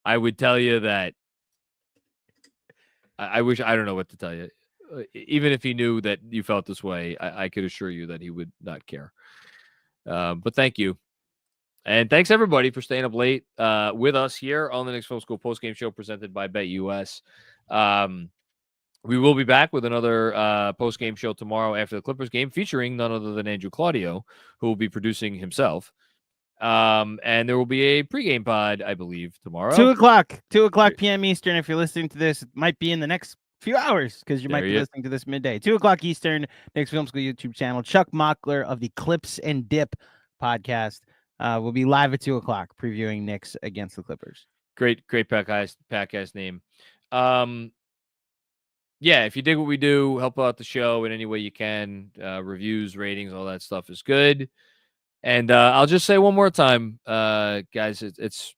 I would tell you that I wish I don't know what to tell you. Even if he knew that you felt this way, I could assure you that he would not care. But thank you. And thanks, everybody, for staying up late with us here on the Knicks Film School Postgame Show presented by BetUS. We will be back with another postgame show tomorrow after the Clippers game featuring none other than Andrew Claudio, who will be producing himself. And there will be a pregame pod, I believe, tomorrow. 2:00 p.m. Eastern. If you're listening to this, it might be in the next few hours because you might be listening to this midday. 2:00 Eastern, Knicks Film School YouTube channel. Chuck Mockler of the Clips and Dip podcast will be live at 2:00 previewing Knicks against the Clippers. Great podcast name. Yeah, if you dig what we do, help out the show in any way you can. Reviews, ratings, all that stuff is good. And I'll just say one more time, guys, it's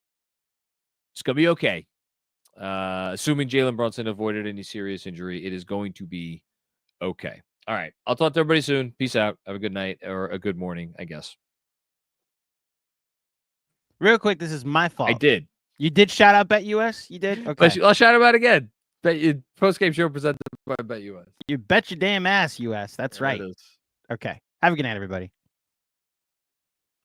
going to be okay. Assuming Jalen Brunson avoided any serious injury, it is going to be okay. All right. I'll talk to everybody soon. Peace out. Have a good night or a good morning, I guess. Real quick, this is my fault. I did. You did shout out BetUS? You did? Okay. I'll shout out again. Postgame show presented by BetUS. You bet your damn ass, US. That's right. It is. Okay. Have a good night, everybody.